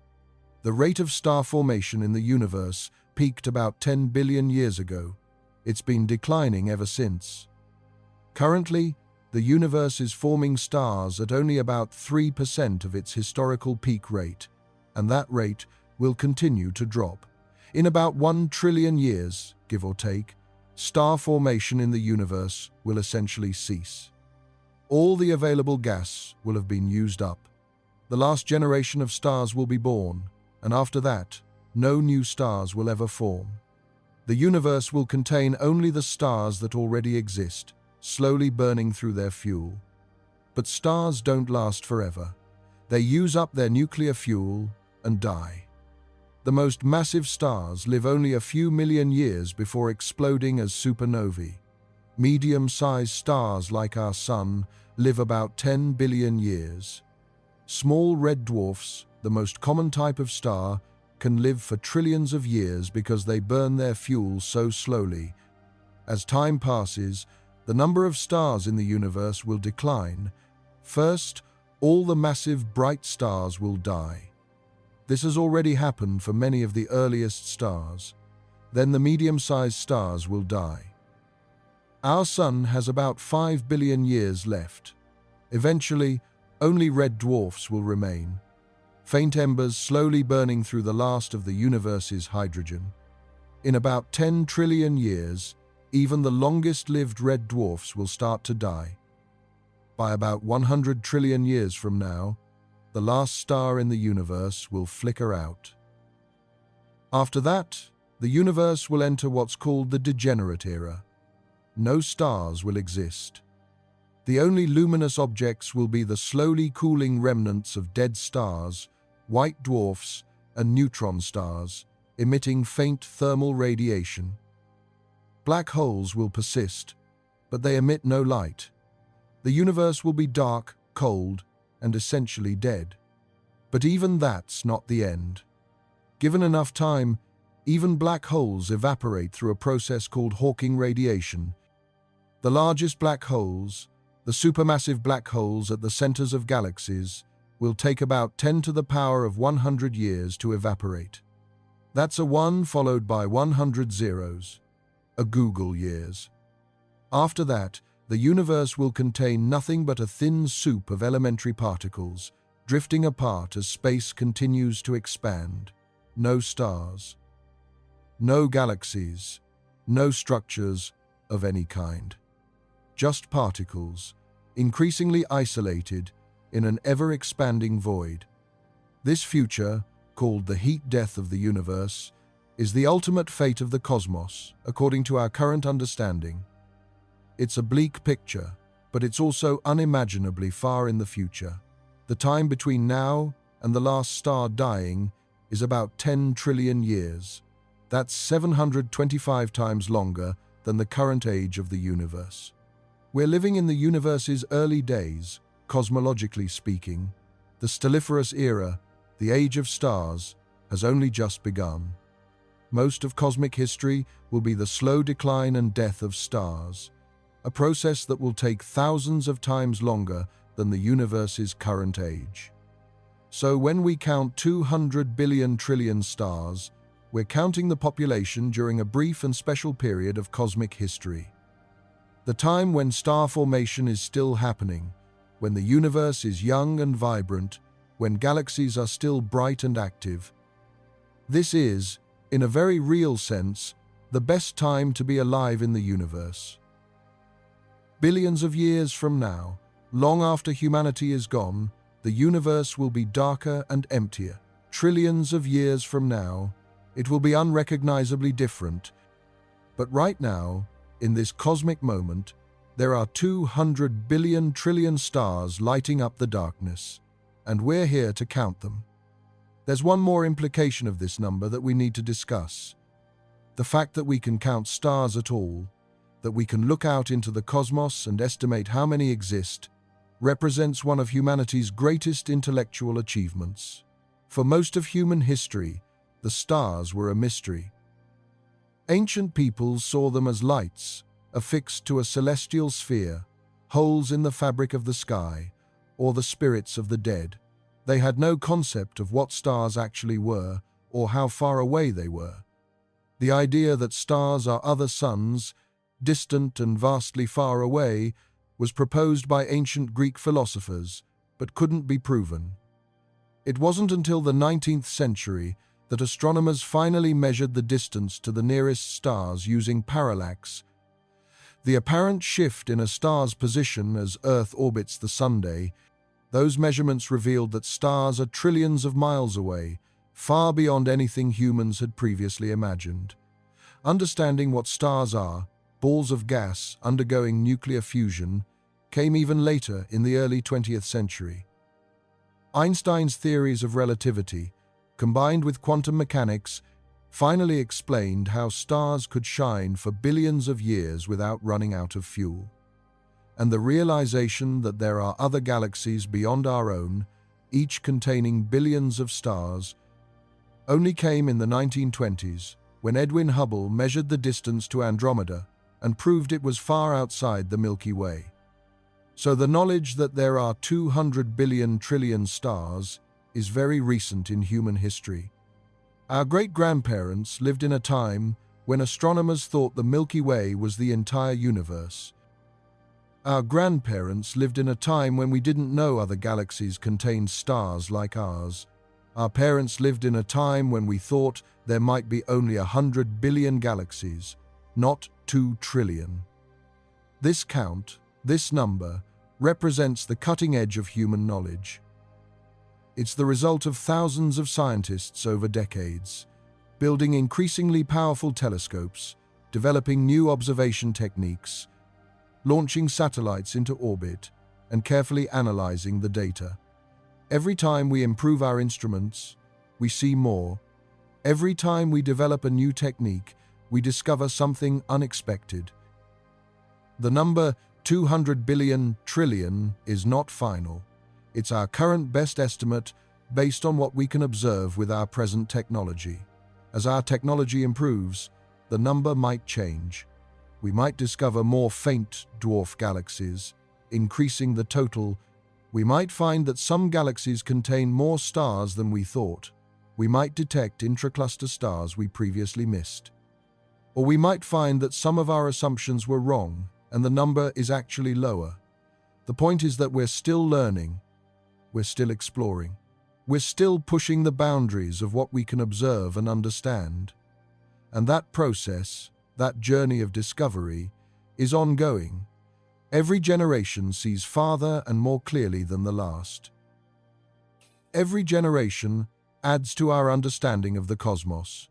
The rate of star formation in the universe peaked about 10 billion years ago. It's been declining ever since. Currently, the universe is forming stars at only about 3% of its historical peak rate, and that rate will continue to drop. In about 1 trillion years, give or take, star formation in the universe will essentially cease. All the available gas will have been used up. The last generation of stars will be born, and after that, no new stars will ever form. The universe will contain only the stars that already exist, slowly burning through their fuel. But stars don't last forever. They use up their nuclear fuel and die. The most massive stars live only a few million years before exploding as supernovae. Medium-sized stars like our Sun live about 10 billion years. Small red dwarfs, the most common type of star, can live for trillions of years because they burn their fuel so slowly. As time passes, the number of stars in the universe will decline. First, all the massive bright stars will die. This has already happened for many of the earliest stars. Then the medium-sized stars will die. Our Sun has about 5 billion years left. Eventually, only red dwarfs will remain, faint embers slowly burning through the last of the universe's hydrogen. In about 10 trillion years, even the longest-lived red dwarfs will start to die. By about 100 trillion years from now, the last star in the universe will flicker out. After that, the universe will enter what's called the degenerate era. No stars will exist. The only luminous objects will be the slowly cooling remnants of dead stars, white dwarfs, and neutron stars, emitting faint thermal radiation. Black holes will persist, but they emit no light. The universe will be dark, cold, and essentially dead. But even that's not the end. Given enough time, even black holes evaporate through a process called Hawking radiation. The largest black holes, the supermassive black holes at the centers of galaxies, will take about 10 to the power of 100 years to evaporate. That's a 1 followed by 100 zeros, a Google years. After that, the universe will contain nothing but a thin soup of elementary particles, drifting apart as space continues to expand. No stars, no galaxies, no structures of any kind. Just particles, increasingly isolated in an ever-expanding void. This future, called the heat death of the universe, is the ultimate fate of the cosmos, according to our current understanding. It's a bleak picture, but it's also unimaginably far in the future. The time between now and the last star dying is about 10 trillion years. That's 725 times longer than the current age of the universe. We're living in the universe's early days, cosmologically speaking. The stelliferous era, the age of stars, has only just begun. Most of cosmic history will be the slow decline and death of stars, a process that will take thousands of times longer than the universe's current age. So when we count 200 billion trillion stars, we're counting the population during a brief and special period of cosmic history. The time when star formation is still happening, when the universe is young and vibrant, when galaxies are still bright and active. This is, in a very real sense, the best time to be alive in the universe. Billions of years from now, long after humanity is gone, the universe will be darker and emptier. Trillions of years from now, it will be unrecognizably different. But right now, in this cosmic moment, there are 200 billion trillion stars lighting up the darkness, and we're here to count them. There's one more implication of this number that we need to discuss. The fact that we can count stars at all, that we can look out into the cosmos and estimate how many exist, represents one of humanity's greatest intellectual achievements. For most of human history, the stars were a mystery. Ancient peoples saw them as lights, affixed to a celestial sphere, holes in the fabric of the sky, or the spirits of the dead. They had no concept of what stars actually were or how far away they were. The idea that stars are other suns, distant and vastly far away, was proposed by ancient Greek philosophers, but couldn't be proven. It wasn't until the 19th century that astronomers finally measured the distance to the nearest stars using parallax. The apparent shift in a star's position as Earth orbits the Sunday, those measurements revealed that stars are trillions of miles away, far beyond anything humans had previously imagined. Understanding what stars are, balls of gas undergoing nuclear fusion, came even later in the early 20th century. Einstein's theories of relativity, combined with quantum mechanics, finally explained how stars could shine for billions of years without running out of fuel. And the realization that there are other galaxies beyond our own, each containing billions of stars, only came in the 1920s, when Edwin Hubble measured the distance to Andromeda and proved it was far outside the Milky Way. So the knowledge that there are 200 billion trillion stars is very recent in human history. Our great-grandparents lived in a time when astronomers thought the Milky Way was the entire universe. Our grandparents lived in a time when we didn't know other galaxies contained stars like ours. Our parents lived in a time when we thought there might be only 100 billion galaxies, not 2 trillion. This count, this number, represents the cutting edge of human knowledge. It's the result of thousands of scientists over decades, building increasingly powerful telescopes, developing new observation techniques, launching satellites into orbit, and carefully analyzing the data. Every time we improve our instruments, we see more. Every time we develop a new technique, we discover something unexpected. The number 200 billion trillion is not final. It's our current best estimate based on what we can observe with our present technology. As our technology improves, the number might change. We might discover more faint dwarf galaxies, increasing the total. We might find that some galaxies contain more stars than we thought. We might detect intracluster stars we previously missed. Or we might find that some of our assumptions were wrong and the number is actually lower. The point is that we're still learning. We're still exploring. We're still pushing the boundaries of what we can observe and understand. And that process, that journey of discovery, is ongoing. Every generation sees farther and more clearly than the last. Every generation adds to our understanding of the cosmos.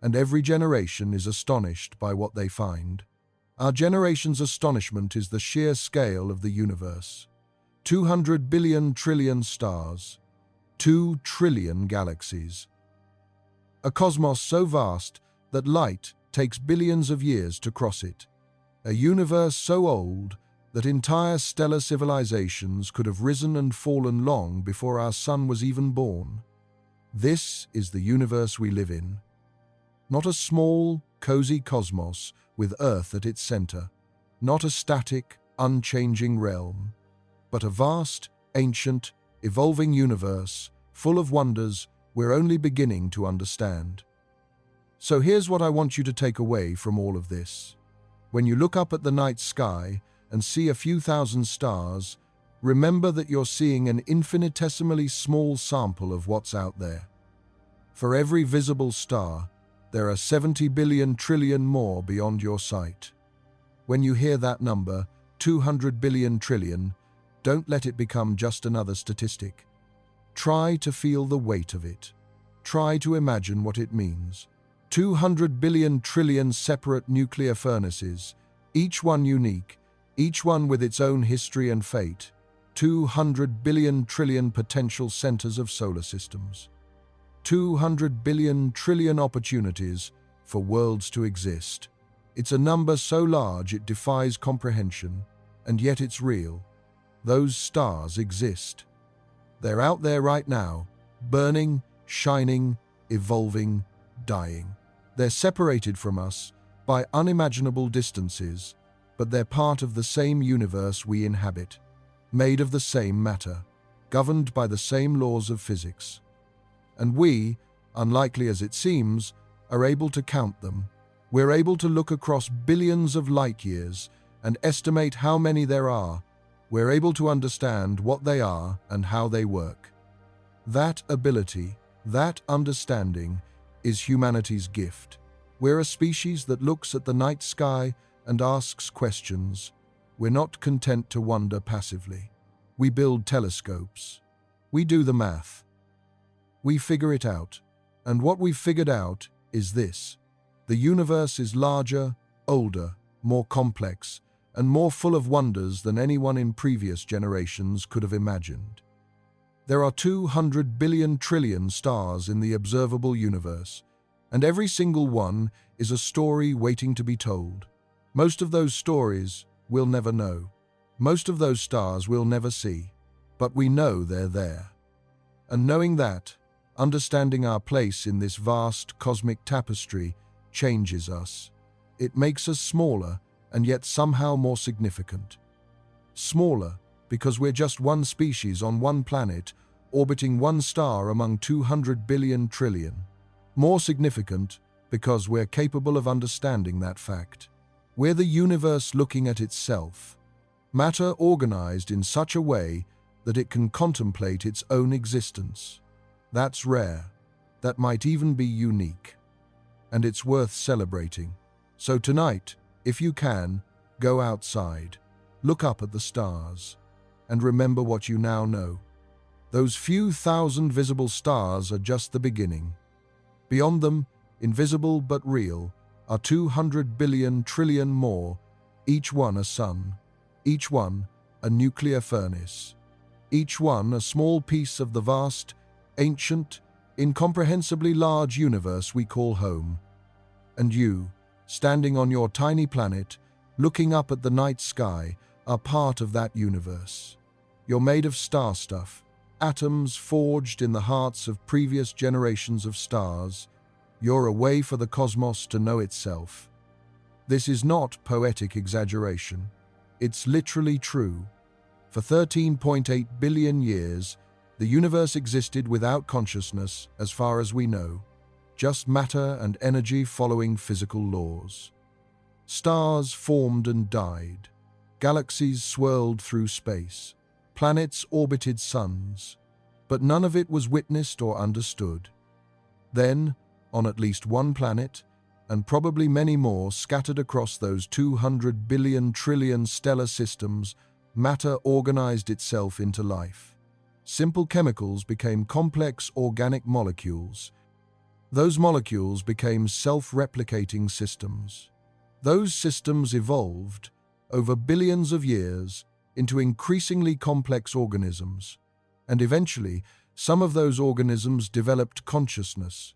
And every generation is astonished by what they find. Our generation's astonishment is the sheer scale of the universe. 200 billion trillion stars, 2 trillion galaxies. A cosmos so vast that light takes billions of years to cross it. A universe so old that entire stellar civilizations could have risen and fallen long before our sun was even born. This is the universe we live in. Not a small, cozy cosmos with Earth at its center. Not a static, unchanging realm, but a vast, ancient, evolving universe full of wonders we're only beginning to understand. So here's what I want you to take away from all of this. When you look up at the night sky and see a few thousand stars, remember that you're seeing an infinitesimally small sample of what's out there. For every visible star, there are 70 billion trillion more beyond your sight. When you hear that number, 200 billion trillion, Don't let it become just another statistic. Try to feel the weight of it. Try to imagine what it means. 200 billion trillion separate nuclear furnaces, each one unique, each one with its own history and fate. 200 billion trillion potential centers of solar systems. 200 billion trillion opportunities for worlds to exist. It's a number so large it defies comprehension, and yet it's real. Those stars exist. They're out there right now, burning, shining, evolving, dying. They're separated from us by unimaginable distances, but they're part of the same universe we inhabit, made of the same matter, governed by the same laws of physics. And we, unlikely as it seems, are able to count them. We're able to look across billions of light years and estimate how many there are. We're able to understand what they are and how they work. That ability, that understanding, is humanity's gift. We're a species that looks at the night sky and asks questions. We're not content to wonder passively. We build telescopes. We do the math. We figure it out. And what we've figured out is this. The universe is larger, older, more complex, and more full of wonders than anyone in previous generations could have imagined. There are 200 billion trillion stars in the observable universe, and every single one is a story waiting to be told. Most of those stories we'll never know. Most of those stars we'll never see, but we know they're there. And knowing that, understanding our place in this vast cosmic tapestry changes us. It makes us smaller and yet somehow more significant. Smaller because we're just one species on one planet, orbiting one star among 200 billion trillion. More significant because we're capable of understanding that fact. We're the universe looking at itself, matter organized in such a way that it can contemplate its own existence. That's rare. That might even be unique. And it's worth celebrating. So tonight, if you can, go outside, look up at the stars, and remember what you now know. Those few thousand visible stars are just the beginning. Beyond them, invisible but real, are 200 billion trillion more, each one a sun, each one a nuclear furnace, each one a small piece of the vast, ancient, incomprehensibly large universe we call home. And you, standing on your tiny planet, looking up at the night sky, are part of that universe. You're made of star stuff, atoms forged in the hearts of previous generations of stars. You're a way for the cosmos to know itself. This is not poetic exaggeration. It's literally true. For 13.8 billion years, the universe existed without consciousness, as far as we know. Just matter and energy following physical laws. Stars formed and died. Galaxies swirled through space. Planets orbited suns. But none of it was witnessed or understood. Then, on at least one planet, and probably many more scattered across those 200 billion trillion stellar systems, matter organized itself into life. Simple chemicals became complex organic molecules. Those molecules became self-replicating systems. Those systems evolved, over billions of years, into increasingly complex organisms, and eventually, some of those organisms developed consciousness,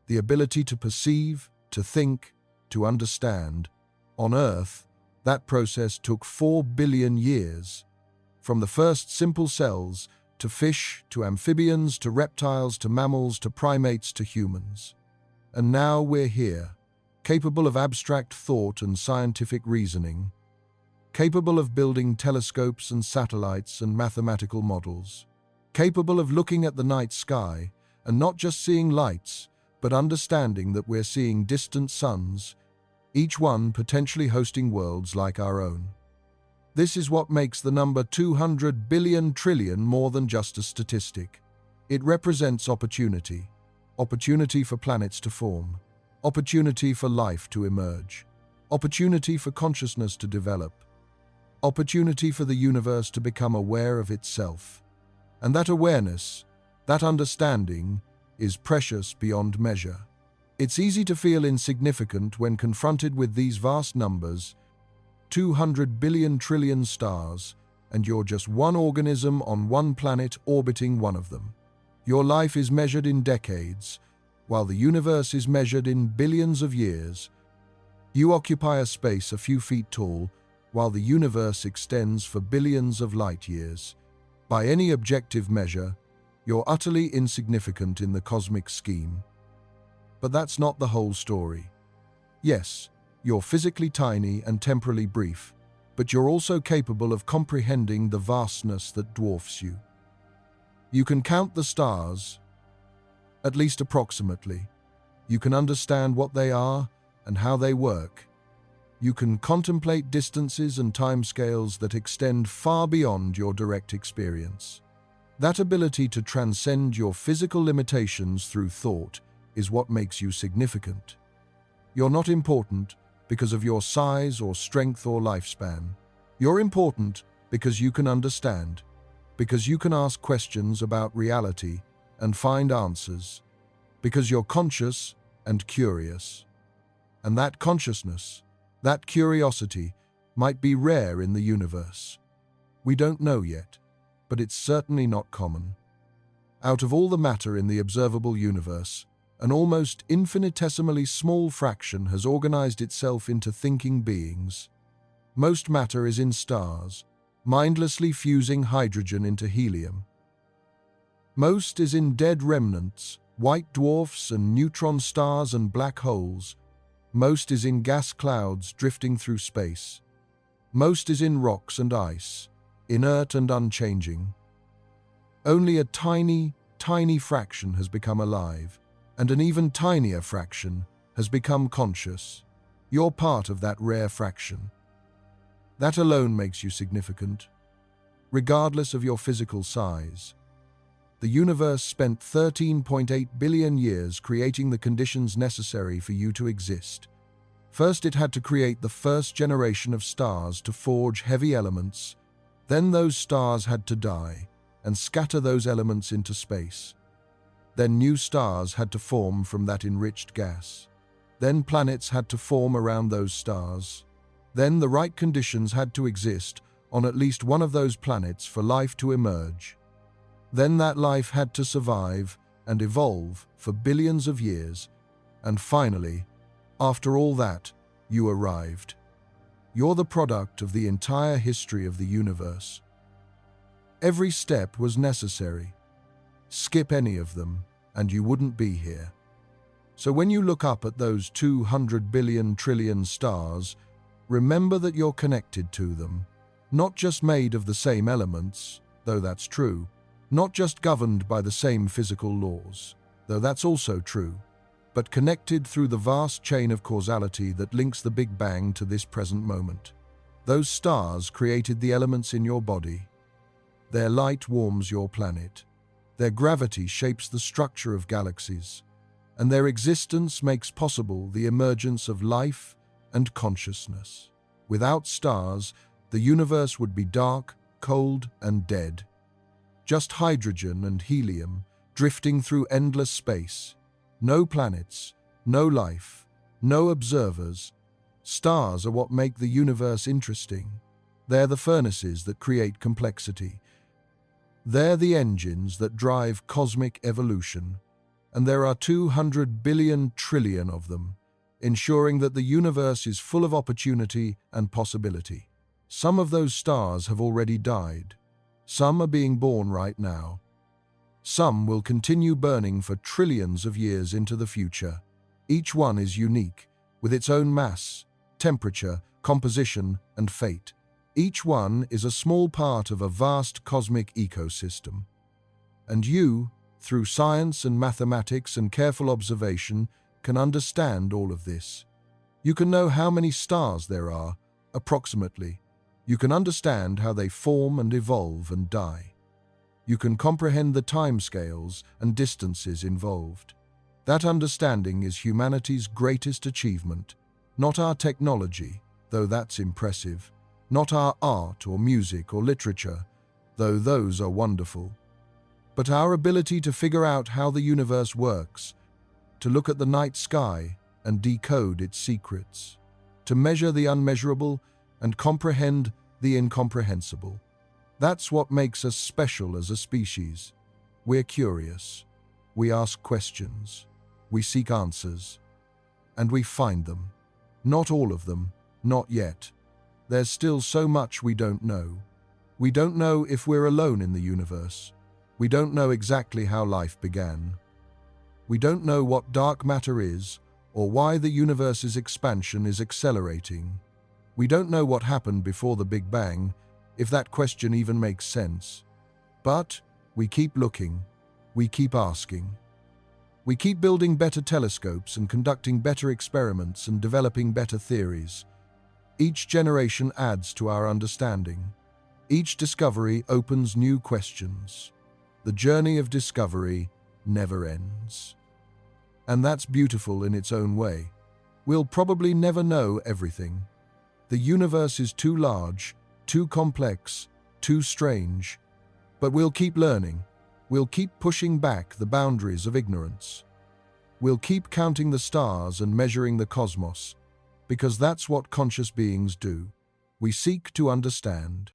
the ability to perceive, to think, to understand. On Earth, that process took 4 billion years, from the first simple cells to fish, to amphibians, to reptiles, to mammals, to primates, to humans. And now we're here, capable of abstract thought and scientific reasoning, capable of building telescopes and satellites and mathematical models, capable of looking at the night sky and not just seeing lights, but understanding that we're seeing distant suns, each one potentially hosting worlds like our own. This is what makes the number 200 billion trillion more than just a statistic. It represents opportunity. Opportunity for planets to form. Opportunity for life to emerge. Opportunity for consciousness to develop. opportunity for the universe to become aware of itself. And that awareness, that understanding, is precious beyond measure. It's easy to feel insignificant when confronted with these vast numbers, 200 billion trillion stars, and you're just one organism on one planet orbiting one of them. Your life is measured in decades, while the universe is measured in billions of years. You occupy a space a few feet tall, while the universe extends for billions of light years. By any objective measure, you're utterly insignificant in the cosmic scheme. But that's not the whole story. Yes, you're physically tiny and temporally brief, but you're also capable of comprehending the vastness that dwarfs you. You can count the stars, at least approximately. You can understand what they are and how they work. You can contemplate distances and timescales that extend far beyond your direct experience. That ability to transcend your physical limitations through thought is what makes you significant. You're not important because of your size or strength or lifespan. You're important because you can understand, because you can ask questions about reality and find answers, because you're conscious and curious. And that consciousness, that curiosity, might be rare in the universe. We don't know yet, but it's certainly not common. Out of all the matter in the observable universe, an almost infinitesimally small fraction has organized itself into thinking beings. Most matter is in stars, mindlessly fusing hydrogen into helium. Most is in dead remnants, white dwarfs and neutron stars and black holes. Most is in gas clouds drifting through space. Most is in rocks and ice, inert and unchanging. Only a tiny, tiny fraction has become alive, and an even tinier fraction has become conscious. You're part of that rare fraction. That alone makes you significant, regardless of your physical size. The universe spent 13.8 billion years creating the conditions necessary for you to exist. First, it had to create the first generation of stars to forge heavy elements. Then those stars had to die and scatter those elements into space. Then new stars had to form from that enriched gas. Then planets had to form around those stars. Then the right conditions had to exist on at least one of those planets for life to emerge. Then that life had to survive and evolve for billions of years. And finally, after all that, you arrived. You're the product of the entire history of the universe. Every step was necessary. Skip any of them, and you wouldn't be here. So when you look up at those 200 billion trillion stars, remember that you're connected to them, not just made of the same elements, though that's true, not just governed by the same physical laws, though that's also true, but connected through the vast chain of causality that links the Big Bang to this present moment. Those stars created the elements in your body. Their light warms your planet. Their gravity shapes the structure of galaxies, and their existence makes possible the emergence of life and consciousness. Without stars, the universe would be dark, cold, and dead. Just hydrogen and helium drifting through endless space. No planets, no life, no observers. Stars are what make the universe interesting. They're the furnaces that create complexity. They're the engines that drive cosmic evolution. And there are 200 billion trillion of them, ensuring that the universe is full of opportunity and possibility. Some of those stars have already died. Some are being born right now. Some will continue burning for trillions of years into the future. Each one is unique, with its own mass, temperature, composition, and fate. Each one is a small part of a vast cosmic ecosystem. And you, through science and mathematics and careful observation, can understand all of this. You can know how many stars there are, approximately. You can understand how they form and evolve and die. You can comprehend the timescales and distances involved. That understanding is humanity's greatest achievement, not our technology, though that's impressive, not our art or music or literature, though those are wonderful, but our ability to figure out how the universe works, to look at the night sky and decode its secrets, to measure the unmeasurable and comprehend the incomprehensible. That's what makes us special as a species. We're curious. We ask questions. We seek answers. And we find them. Not all of them, not yet. There's still so much we don't know. We don't know if we're alone in the universe. We don't know exactly how life began. We don't know what dark matter is or why the universe's expansion is accelerating. We don't know what happened before the Big Bang, if that question even makes sense. But we keep looking. We keep asking. We keep building better telescopes and conducting better experiments and developing better theories. Each generation adds to our understanding. Each discovery opens new questions. The journey of discovery never ends. And that's beautiful in its own way. We'll probably never know everything. The universe is too large, too complex, too strange. But we'll keep learning. We'll keep pushing back the boundaries of ignorance. We'll keep counting the stars and measuring the cosmos, because that's what conscious beings do. We seek to understand.